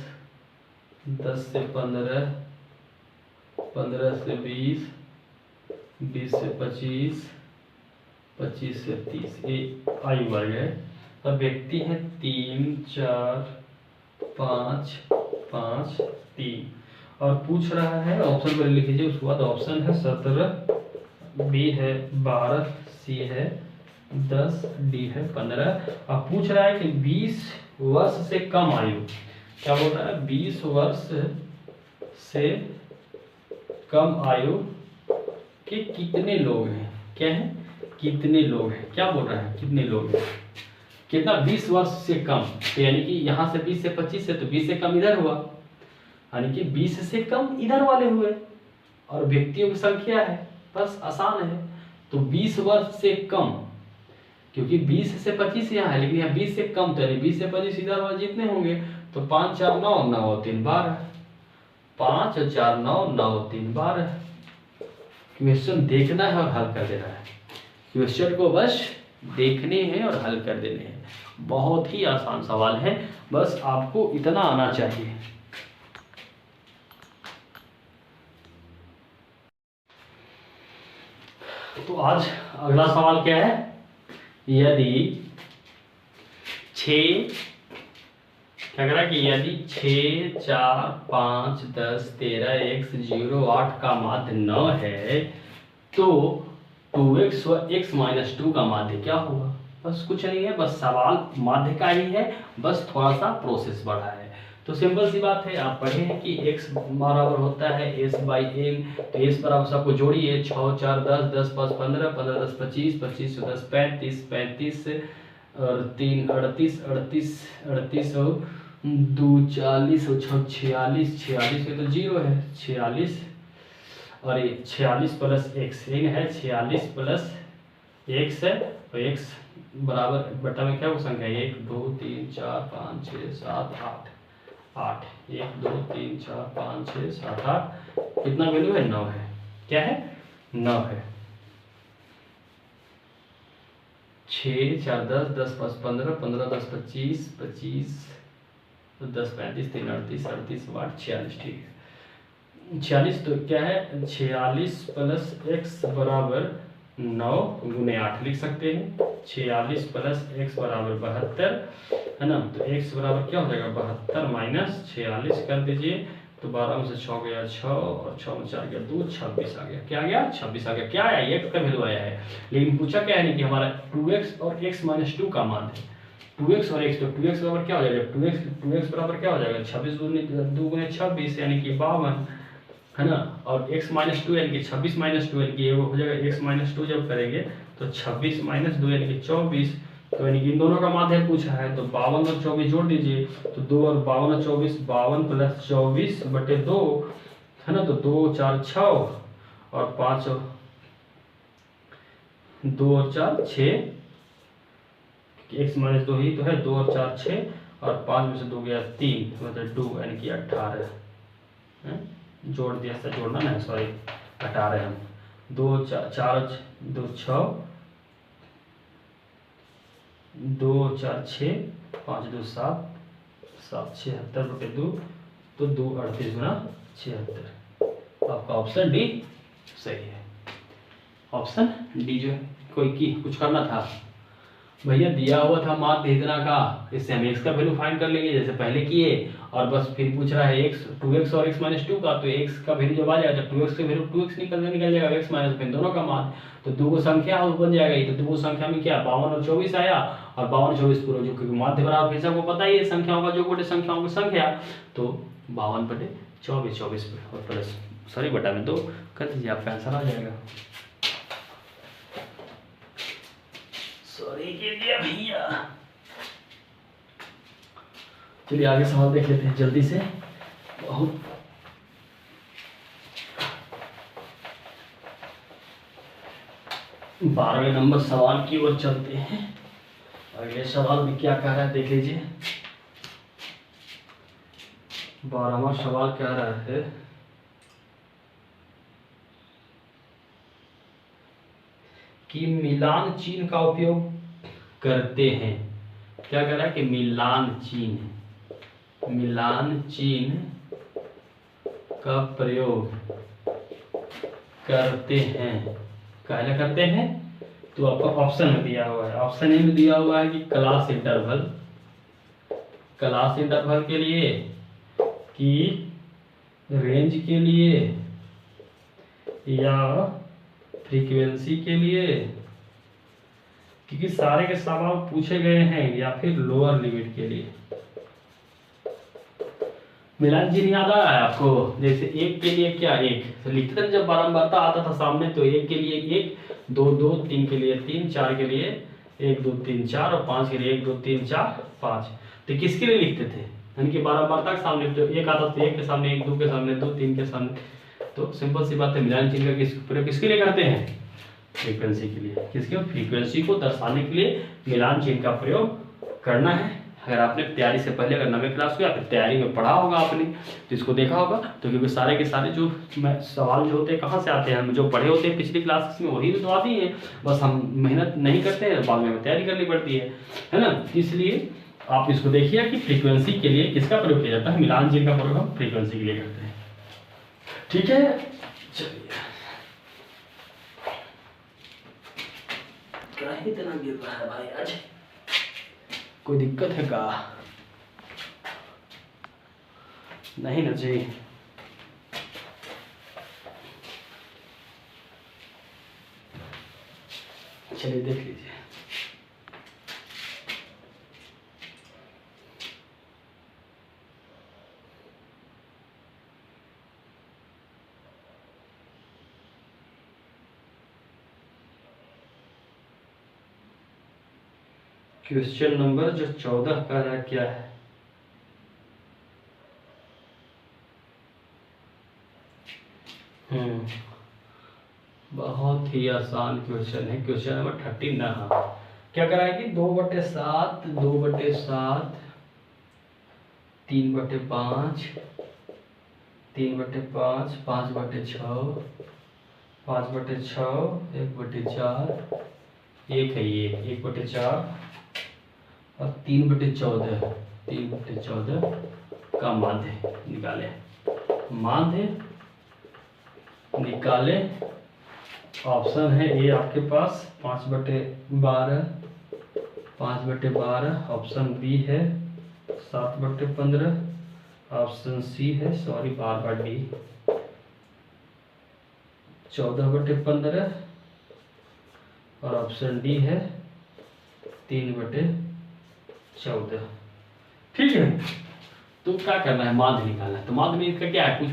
10 से 15, 15 से 20, 20 से 25, 25 से 30, ये आयु वर्ग है। अब व्यक्ति है 3, 4, 5, 5, 3 और पूछ रहा है, ऑप्शन पर लिख लीजिए। उसके बाद ऑप्शन है 17, बी है 12, सी है 10, डी है 15। अब पूछ रहा है कि 20 वर्ष से कम आयु, क्या बोल रहा है, 20 वर्ष से कम आयु के कितने लोग हैं, क्या है, कितने लोग हैं, क्या बोल रहा है, कितने लोग हैं, कितना, 20 वर्ष से कम, तो यानी कि यहाँ से 20 से 25 है तो 20 से कम इधर हुआ, यानी कि 20 से कम इधर वाले हुए, और व्यक्तियों की संख्या है, बस आसान है। तो 20 वर्ष से कम, क्योंकि 20 से 25 यहाँ है, लेकिन यहाँ 20 से कम, तो यानी 20 से 25 इधर वाले जितने होंगे, तो 5 4 9 9 3 12, 5 और 4 9 9 3 12। क्वेश्चन देखना है और हल कर देना है, क्वेश्चन को बस देखने हैं और हल कर देने हैं, बहुत ही आसान सवाल है, बस आपको इतना आना चाहिए। तो आज अगला सवाल क्या है, यदि 6, क्या कह रहा है कि यदि 6 4 5 10 13 x 0 8 का माध्य 9 है तो 2x व x माइनस 2 का माध्य क्या होगा। बस कुछ नहीं है, बस सवाल माध्य का ही है, बस थोड़ा सा प्रोसेस बढ़ा है। तो सिंपल सी बात है, आप पढ़े हैं कि x बराबर होता है s बाई एन, तो s बराबर सबको जोड़िए, 6 4 10 10 5 15 15 10 25 25 से 10 35 35 और 3 38 38 38 और 2 40 और 6 46 46 तो जीरो है, 46 और ये 46 प्लस एक्स है, 46 प्लस एक्स है, तो एक्स बराबर बटा में क्या हो संख्या है, 1 2 3 4 5 6 7 8 8, 1 2 3 4 5 6 7 8, कितना वैल्यू है, 9 है, क्या है 9 है। 6 4 10 10 5 15 15 10 25 25 10 35 3 38 38 8 46, ठीक है 46, तो क्या है 46 प्लस एक्स बराबर 9 गुने 8 लिख सकते हैं, 46 प्लस एक्स बराबर 72 है ना, तो एक्स बराबर क्या हो जाएगा 72 माइनस 46 कर दीजिए, तो 12 में से 6 गया 6 और 6 में 4 गया 2, 26 आ गया, क्या आ गया 26 आ गया, क्या आया एक्स का वैल्यू आया है। लेकिन पूछा क्या है कि हमारा 2x और x माइनस 2 का मान है, 2x और x, तो 2x बराबर क्या हो जाएगा, 2x बराबर क्या हो जाएगा 26 2 गुने 26 यानी कि 52 है ना, और x माइनस 2 यानी कि 26 माइनस 2 यानी कि ये हो जाएगा x माइनस 2 जब करेंगे तो 26 माइनस 2 यानी कि 24, तो यानी कि इन दोनों का माध्य पूछा है, तो 52 और 24 जोड़ दीजिए, तो 2 और 52 और 24 52 प्लस 24 बटे 2 है ना, तो 2 4 6 और 5 2 और 4 6, x माइनस 2 ही तो है, 2 और 4 6 और 5 में से 2 गया 3, मतलब 2 यानी कि 18 जोड़ दिया था, जोड़ना ना सॉरी 18 हम 2 4 2 6 2 4 6 5 2 7 7 76 बटे 2, तो 2 38 गुना 76, आपका ऑप्शन डी सही है, ऑप्शन डी जो है। कोई की कुछ करना था भैया, दिया हुआ था माध्य इतना का, इससे हम x का वैल्यू फाइंड कर लेंगे जैसे पहले किए, और बस फिर पूछ रहा है x 2x और x माइनस 2 का, तो x का वैल्यू जब आ जाएगा तो 2x का वैल्यू 2x निकल जाएगा, x माइनस फिर दोनों का माध्य, तो दो को संख्या बन जाएगा, ये तो दो संख्या में क्या 52 और 24 आया, और 52 24 पूरा जो क्योंकि माध्य बराबर फिर सबको पता ही है संख्याओं का जो बटे संख्याओं की संख्या, तो 52 बटे 24 24 और प्लस सॉरी बटा में 2 कर दीजिए, आपका आंसर आ जाएगा। सॉरी के लिए भैया, चलिए आगे सवाल देख लेते हैं जल्दी से, बहुत 12वें नंबर सवाल की ओर चलते हैं। अगले सवाल में क्या कह रहा है देख लीजिए। 12वां सवाल कह रहा है कि मिलान चिन्ह का उपयोग करते हैं। क्या कह रहा है कि मिलान चिन्ह का प्रयोग करते हैं। क्या करते हैं? तो आपको ऑप्शन में दिया हुआ है, ऑप्शन ए में दिया हुआ है कि क्लास इंटरवल के लिए, कि रेंज के लिए, या फ्रीक्वेंसी के लिए, क्योंकि सारे के सवाल पूछे गए हैं, या फिर लोअर लिमिट के लिए। मिलान चिन्ह याद आ रहा है आपको? जैसे एक के लिए क्या, एक तो लिखते थे जब बारंबारता आता था सामने, तो एक के लिए एक, दो दो, तीन के लिए तीन, चार के लिए एक दो तीन चार, और पांच के लिए एक दो तीन चार पांच। तो किसके लिए लिखते थे? यानी कि बारंबारता के सामने जो एक आता था, एक के सामने एक, दो के सामने दो, तीन के सामने। तो सिंपल सी बात है, मिलान चिन्ह का प्रयोग किसके लिए करते हैं? फ्रीक्वेंसी के लिए। किसके? फ्रीक्वेंसी को दर्शाने के लिए मिलान चिन्ह का प्रयोग करना है। अगर आपने तैयारी से पहले अगर 9वीं क्लास को या फिर तैयारी में पढ़ा होगा आपने, तो इसको देखा होगा, तो क्योंकि सारे के सारे जो सवाल जो होते हैं कहाँ से आते हैं, हम जो पढ़े होते हैं पिछली क्लास में वही तो आती हैं, बस हम मेहनत नहीं करते हैं, बाद में तैयारी करनी पड़ती है ना। इसलिए आप इसको देखिए कि फ्रीक्वेंसी के लिए किसका प्रयोग किया जाता है? मिलान चिन्ह का प्रयोग हम फ्रीक्वेंसी के लिए करते हैं। ठीक है, चलिए। क्या इतना गिर रहा है भाई आज? कोई दिक्कत है का? नहीं ना जी। चलिए देख लीजिए। क्वेश्चन नंबर जो 14 का है क्या है? बहुत ही आसान क्वेश्चन है। क्वेश्चन नंबर 13 क्या कराएगी? 2/7, 2/7, 3/5, 3/5, 5/6, 5/6, 1/4, एक है ये 1/4, और 3/14, 3/14 का माध्य निकाले। माध्य निकाले। ऑप्शन है ए आपके पास 5/12, 5/12। ऑप्शन बी है 7/15। ऑप्शन सी है, सॉरी बार बार डी, 14/15। और ऑप्शन डी है 3/14। ठीक है, तो क्या करना है? माध्य निकालना है। तो माध्य में इसका क्या है? कुछ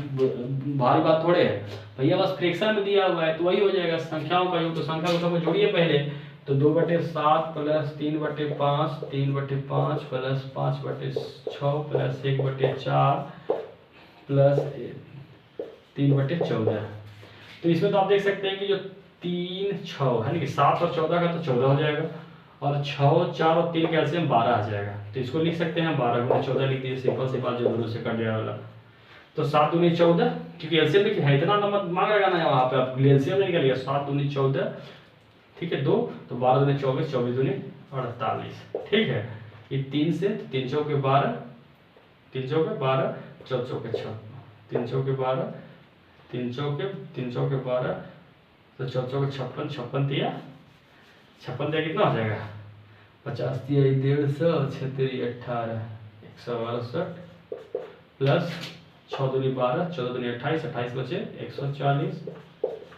भारी बात थोड़े है भैया, बस फ्रैक्शन में दिया हुआ है तो वही हो जाएगा, संख्याओं का योग। तो संख्या को सबको जोड़िए पहले। तो 2/7 प्लस 3/5, 3/5 प्लस 5/6 प्लस 1/4 प्लस 3/14। तो इसमें तो आप देख सकते हैं कि जो 3, 6 है ना, कि 7 और 14 का तो 14 हो जाएगा, और 6, 4 और 3 का एलसीएम 12 आ जाएगा। तो इसको लिख सकते हैं 12×14 लिख दीजिए, सिंपल सी बात, जो दोनों से कट जाए वाला। तो 7×14, क्योंकि एलसीएम लिखिए है, इतना नंबर मांगेगा ना वहाँ पे, आप एलसीएम नहीं निकालिएगा। 7×14, ठीक है 2, तो 12×24, 24×48। ठीक है, ये 3 से 3 चौके 12, 3 चौके 12, 4 चौके 6, 3 चौके 12, 3 चौके 12, तो 4 चौके 56, 56 दिया 56 दिया, कितना हो जाएगा? 50 दिया 150, 6 3 18, 162 प्लस 6 दूनी 12, 14 दूनी 28, 28 बचे 140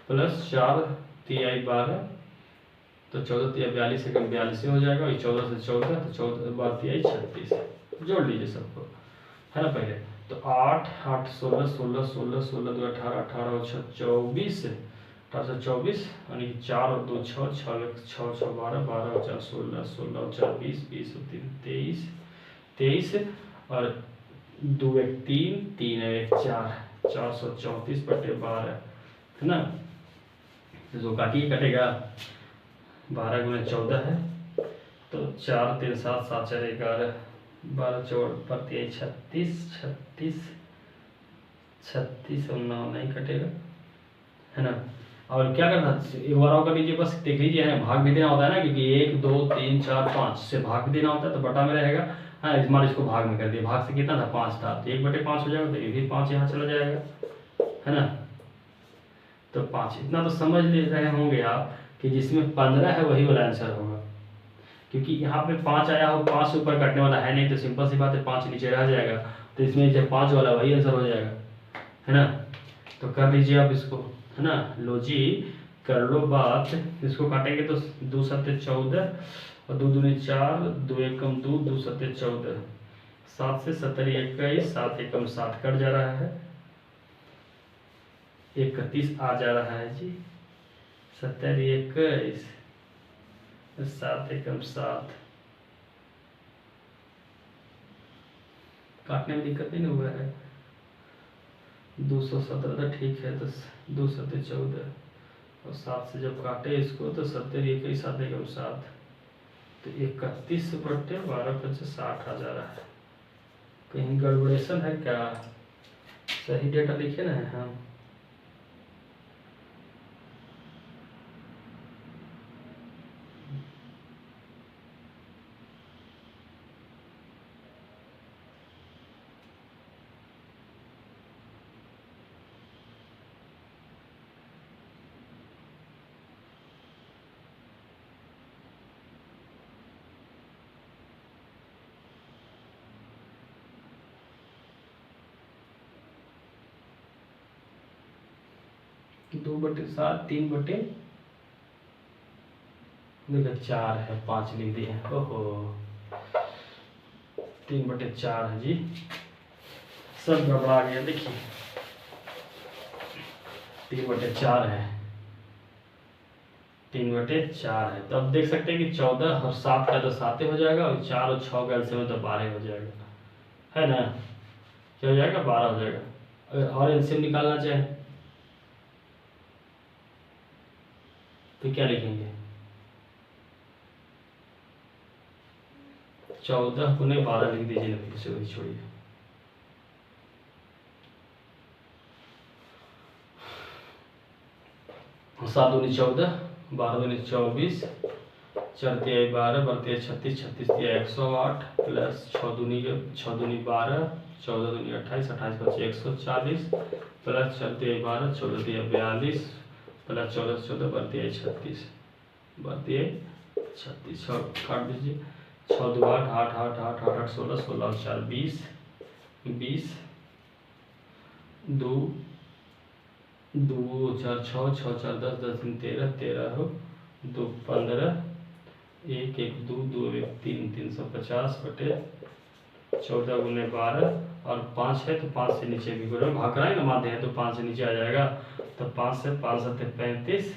प्लस 4 तिया 12, तो 14 तिया 42 से कम 42 हो जाएगा। और 14 से 14, तो 14 12 तिया 36। जोड़ लीजिए सबको, है ना। पहले तो 8, 8 16, 16, 16, 16 2 18, 18 और 6 24, 18 से 24, यानी 4 और 2 6, 6 6 6 12, 12 और 4 16, 16 और 4 20, 20 और 3 23, 23 और 2 1 3, 3 1 4, 434/12, है ना। तो जो काटिए कटेगा 12 गुने 14 है, तो 4 3 7 7 4 11, 12 4 प्रति 36, 36 36 और 9 नहीं कटेगा, है ना। और क्या करना है, एक बार और कर लीजिए, बस देख लीजिए, है भाग भी देना होता है ना, क्योंकि 1 2 3 4 5 से भाग भी देना होता है, तो बटा में रहेगा। हाँ, इस बार इसको भाग में कर दिया, भाग से कितना था 5 था, तो 1/5 हो जाएगा, तो ये भी 5 यहाँ चला जाएगा, है ना। तो 5 इतना तो समझ ले रहे होंगे आप कि जिसमें 15 है वही वाला आंसर होगा, क्योंकि यहाँ पे 5 आया हो, 5 से ऊपर कटने वाला है नहीं, तो सिंपल सी बात है 5 नीचे रह जाएगा, तो इसमें जब 5 वाला वही आंसर हो जाएगा, है ना। तो कर लीजिए आप इसको, है ना, लो जी कर लो बात। इसको काटेंगे तो 2 7 14 और 2 दूनी 4, 2 एकम 2, 2 7 14, 7 से 70 21, 7 एकम 7 कट जा रहा है, 31 आ जा रहा है जी, 70 21, 7 एकम 7, काटने में दिक्कत नहीं हुआ है। 217 तो ठीक है, तो 2 7 14 और 7 से जब काटे इसको तो 70 21, 7 एकम 7, तो 31/12 25 60 आ जा रहा है। कहीं गड़बड़ेशन है क्या, सही डेटा लिखे ना है हम। कि 2/7 3/, देखो 4 है, 5 लिख दिए, ओहो 3/4 है जी, सब गड़बड़ा गया। देखिए 3/4 है, 3/4 है, तो अब देख सकते हैं कि 14 और 7 का तो 7 हो जाएगा, और 4 और 6 का एलसीएम तो 12 हो जाएगा, है ना। क्या हो जाएगा, 12 हो जाएगा। अगर और एलसीएम निकालना चाहे तो क्या लिखेंगे, 14 गुने 12 लिख दीजिए ना, फिर से वही छोड़िए, 7 दूनी 14, 12 दूनी 24, 4 तिया 12, 12 तिया 36, 36 तिया 108, प्लस 6 दूनी 12, 14 दूनी 28, 28 बचे 140, प्लस 4 तिया 12, 14 तिया 42, प्लस 14 से 14 बढ़ती है 36, बढ़ती है 36, 6 काट दीजिए, 6 2 8 8 8 8 8 8 16, 16 और 4 20, 20 2 2 4 6 6 4 10 10 3 13 13 हो 2 15, 1 1 2 2 1 3 350/14 गुने 12, और 5 है तो 5 से नीचे भी गुना भाग कराएंगे ना, माध्य है तो 5 से नीचे आ जाएगा, तो 5 से 5 7 35,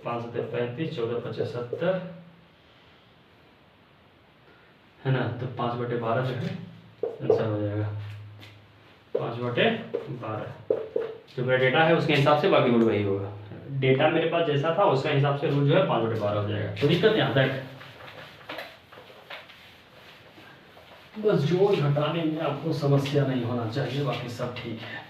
5 7 35, 14 25 70, है ना। तो 5/12 जो है आंसर हो जाएगा, 5/12 जो मेरा डेटा है उसके हिसाब से बाकी रूल वही होगा। डेटा मेरे पास जैसा था उसका हिसाब से रूल जो है 5/12 हो जाएगा। तो दिक्कत यहाँ तक, बस जोड़ घटाने में आपको समस्या नहीं होना चाहिए, बाकी सब ठीक है।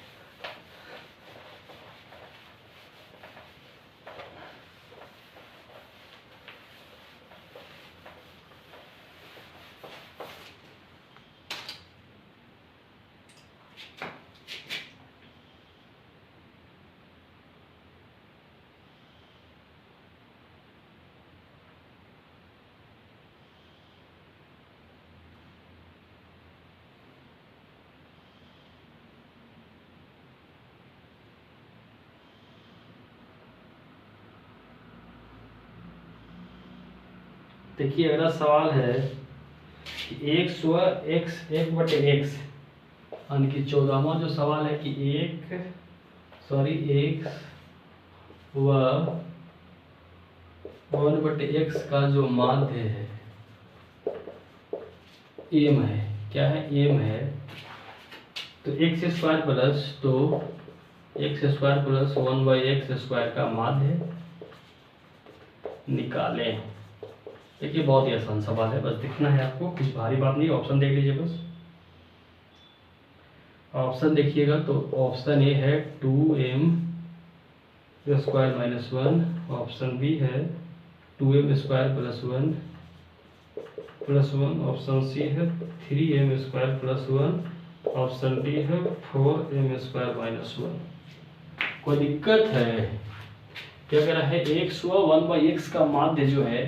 देखिए अगला सवाल है कि 1/x यानी कि 14वां जो सवाल है कि 1 व 1/x का जो माध्य है एम है, क्या है एम है, तो x² plus 2 x² plus 1/x² का माध्य निकालें। देखिए बहुत ही आसान सवाल है, बस दिखना है आपको, कुछ भारी बात नहीं। ऑप्शन देख लीजिए बस। ऑप्शन देखिएगा तो ऑप्शन ए है 2m² - 1, ऑप्शन बी है 2m² + 1 ऑप्शन सी है 3m² + 1, ऑप्शन डी है 4m² - 1। कोई दिक्कत है? क्या कह रहा है? x व 1/x का माध्य जो है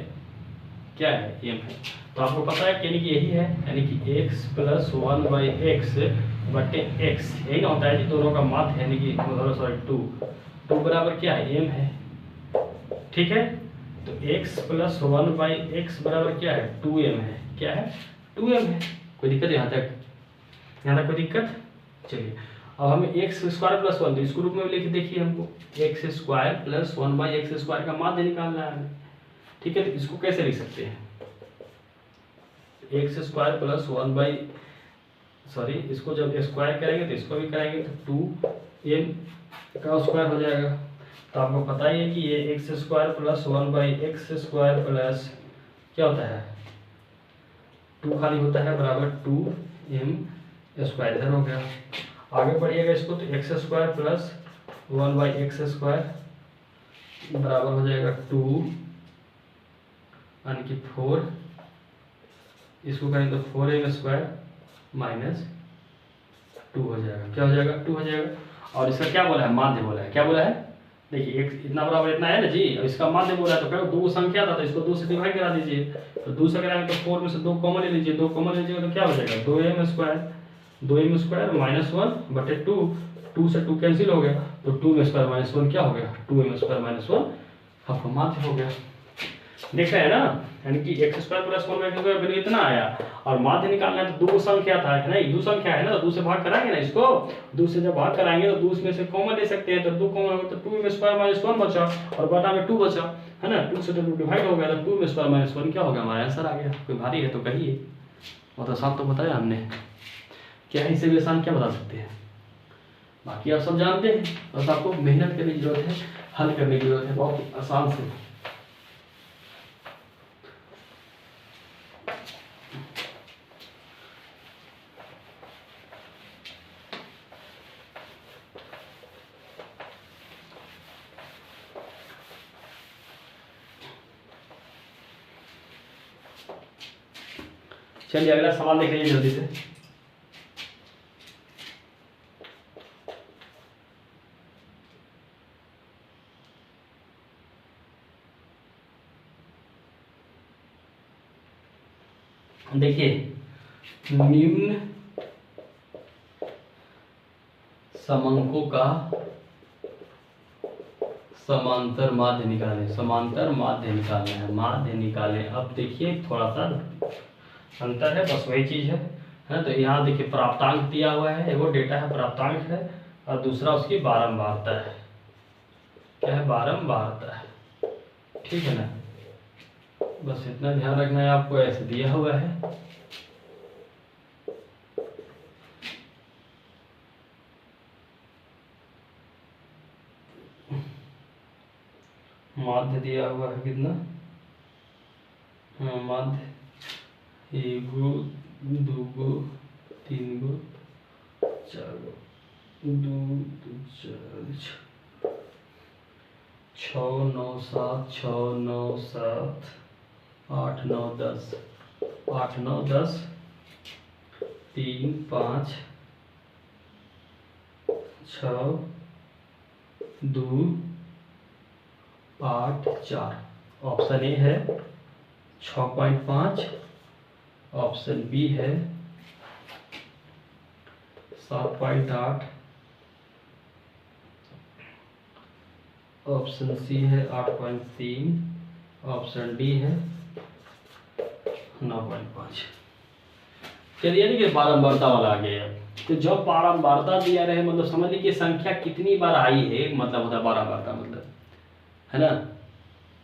क्या है? m है। तो आपको पता है यानी कि यही है, यानी कि x + 1/x बटे x, यही ना होता है जी दोनों का माध्य, यानी कि सॉरी 2 बराबर क्या है? m है। ठीक है, तो x + 1/x बराबर क्या है? 2m है। क्या है? 2m है। कोई दिक्कत यहाँ तक? यहाँ तक कोई दिक्कत? चलिए अब हमें x² + 1, तो इसको रूप में लिख देखिए हमको, x² + 1/x² का माध्य निकालना है हमें। ठीक है, तो इसको कैसे लिख सकते हैं? x² + 1 सॉरी इसको जब स्क्वायर करेंगे तो इसको भी करेंगे तो 2m का स्क्वायर हो जाएगा। तो आपको पता ही है कि ये x² + 1/x² प्लस क्या होता है? 2 खाली होता है बराबर 2m² इधर हो गया। आगे बढ़िएगा इसको तो x² + 1/x² बराबर हो जाएगा 2 यानी कि 4, इसको करेंगे तो 4m² - 2 हो जाएगा। क्या हो जाएगा? 2 हो जाएगा। और इसका क्या बोला है? माध्य बोला है। क्या बोला है? देखिए एक इतना बराबर इतना है ना जी, और इसका माध्य बोला है तो क्या 2 संख्या था तो इसको 2 से डिवाइड करा दीजिए। तो 2 से कराएंगे तो 4 में से 2 कॉमन ले लीजिए, 2 कॉमन लीजिएगा तो क्या हो जाएगा? 2m² - 1 बटे 2, 2 से 2 कैंसिल हो गया तो 2m² - 1 क्या हो गया? 2m² - 1 आपका माध्य हो गया। देख रहे हैं ना, यानी कि x² + 1/x² वैल्यू इतना आया और माध्य निकालना है तो 2 संख्या था, है ना? 2 संख्या है ना, तो 2 से भाग कराएंगे ना इसको। 2 से जब भाग कराएंगे तो 2 में से कॉमन ले सकते हैं, तो 2 कॉमन हो तो 2m² - 1 बचा और बटा में 2 बचा, है ना? 2 से 2 डिवाइड हो गया तो 2m² - 1 क्या हो गया? हमारा आंसर आ गया। कोई भारी है तो कहिए। बहुत आसान तो बताया हमने, क्या है इससे भी आसान क्या बता सकते हैं? बाकी आप सब जानते हैं, बस आपको मेहनत करने की जरूरत है, हल करने की जरूरत है, बहुत आसान से। चलिए अगला सवाल देख लीजिए जल्दी से। देखिए निम्न समंकों का समांतर माध्य निकालें। समांतर माध्य निकालना है, माध्य निकालें। अब देखिए थोड़ा सा अंतर है, बस वही चीज है। तो यहाँ देखिए प्राप्तांक दिया हुआ है, एगो डेटा है प्राप्तांक है और दूसरा उसकी बारंबारता है। क्या है? बारंबारता है। ठीक है ना, बस इतना ध्यान रखना है आपको, ऐसे दिया हुआ है। माध्य दिया हुआ है कितना? हाँ माध्य 1 2 3 4 2 4 6 9 7 6 9 7 8 9 10 8 9 10 3 5 6 2 8 4। ऑप्शन ए है 6.5, ऑप्शन बी है 7.8, ऑप्शन सी है 8.3, ऑप्शन डी है 9.5। चलिए यानी कि बारंबारता वाला आ गया। तो जब बारंबारता दिया रहे मतलब समझ लीजिए संख्या कितनी बार आई है, मतलब होता है बारंबारता मतलब, है ना?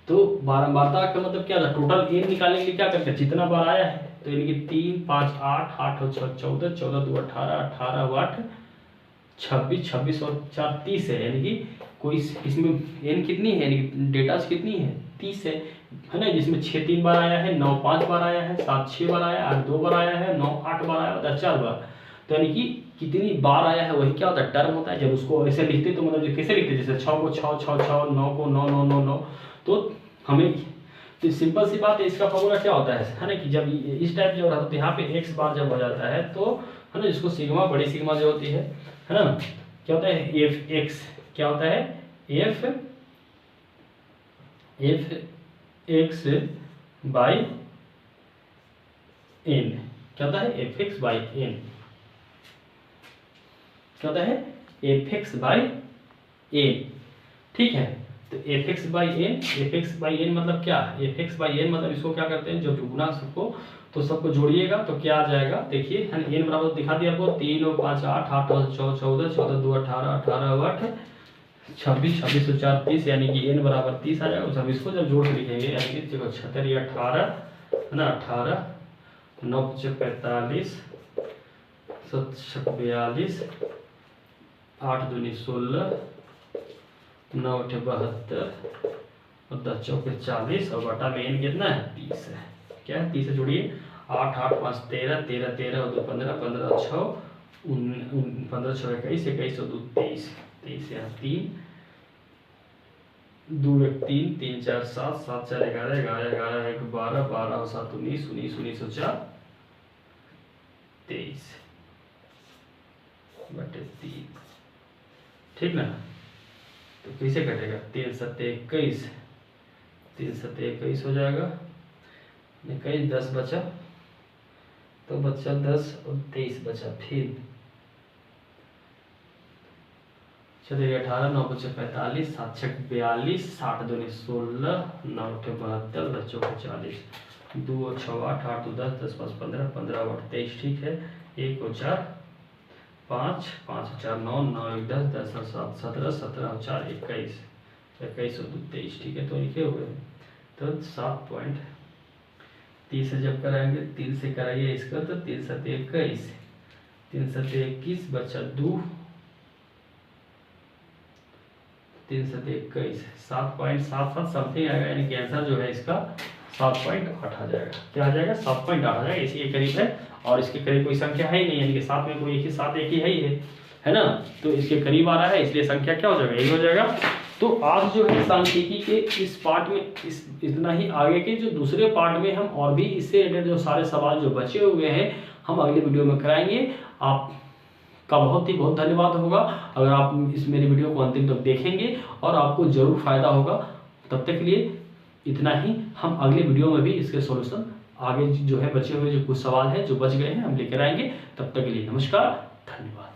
तो बारंबारता का मतलब क्या था? टोटल एन निकालने के लिए क्या करते हैं? जितना बार आया है तो यानी कि 3 5 8 8 और 6 14 14 2 18 18 8 26 26 और 4 30 है, यानी कि कोई इसमें एन कितनी है, यानी कि डेटा कितनी है? 30 है। है ना, जिसमें 6 3 बार आया है, 9 5 बार आया है, 7 6 बार आया है, 8 2 बार आया है, 9 8 बार आया है, 10 4 बार। तो यानी कि कितनी बार आया है वही क्या होता है, टर्म होता है। जब उसको ऐसे लिखते तो मतलब कैसे लिखते, जैसे 6 को 6 6 6, 9 को 9 9 9 9, तो हमें तो सिंपल सी बात है, इसका फॉर्मूला क्या होता है ना, कि जब इस टाइप जो रहता है तो यहाँ पे x बार जब हो जाता है तो है ना, जिसको सिग्मा बड़ी सिग्मा जो होती है ना, क्या होता है एफ एक्स, क्या होता है एफ एक्स बाई एन, क्या होता है एफ एक्स बाई एन, क्या होता है एफ एक्स बाई एन। ठीक है, तो एफ एक्स बाई एन मतलब क्या, एफ एक्स बाई एन मतलब इसको क्या करते हैं, जब गुना सबको तो सबको जोड़िएगा तो क्या आ जाएगा, देखिए एन बराबर दिखा दिया आपको, 3 और 5 8, 8 और 14, 14 2 18, 18 और 8 26, 26 और 4 30, यानी कि एन बराबर 30 आ जाएगा। सब इसको जब जोड़ के लिखेंगे, यानी कि देखो 76 या 18 है ना, 18 9 45 7 42 8 दूनी 16 9 72 और 10 चौके 40 और बटा में एन कितना है 30 है। क्या है 30 से जोड़िए, 8 8 5 13 13 13 और 2 15 15 और 6 15 6 21 21 और 2 23 23 यहाँ 3 2 1 3 3 4 7 7 4 11 11 11 1 12 12 और 7 19 19 19 और 4 23 बटे 3। ठीक ना, तो कैसे कटेगा, 3 7 21, 3 7 21 हो जाएगा, 21 10 बचा, तो बचा 10 और 23 बचा, फिर चलिए 18 9 बचे 45 7 6 42 60 2 16 9 72 बच्चों को 40 2 और 6 8 8 2 10 10 5 15 15 और 23। ठीक है, 1 और 4 5 5 और 4 9 9 1 10 10 और 7 17 17 और 4 21 21 और 2 23। ठीक है, तो लिखे हुए तो 7.30 से जब कराएंगे 3 से कराइए इसका, तो 3 7 21 3 7 21 बचा 2 3 7 21 7.77 समथिंग आएगा, यानी कि आंसर जो है इसका 7.8 आ जाएगा। क्या आ जाएगा 7.8 आ जाएगा, इसी के करीब है। और इसके करीब कोई संख्या है ही नहीं, यानी कि 7 में कोई एक ही 7 एक ही है ना, तो इसके करीब आ रहा है, इसलिए संख्या क्या हो जाएगा यही हो जाएगा। तो आज जो है सांख्यिकी के इस पार्ट में इतना ही, आगे के जो दूसरे पार्ट में हम और भी इससे रिलेटेड जो सारे सवाल जो बचे हुए हैं हम अगले वीडियो में कराएंगे। आपका बहुत धन्यवाद होगा अगर आप इस मेरी वीडियो को अंतिम तक देखेंगे और आपको जरूर फायदा होगा। तब तक के लिए इतना ही, हम अगले वीडियो में भी इसके सॉल्यूशन आगे जो है बचे हुए जो कुछ सवाल हैं जो बच गए हैं हम लेकर आएंगे। तब तक के लिए नमस्कार, धन्यवाद।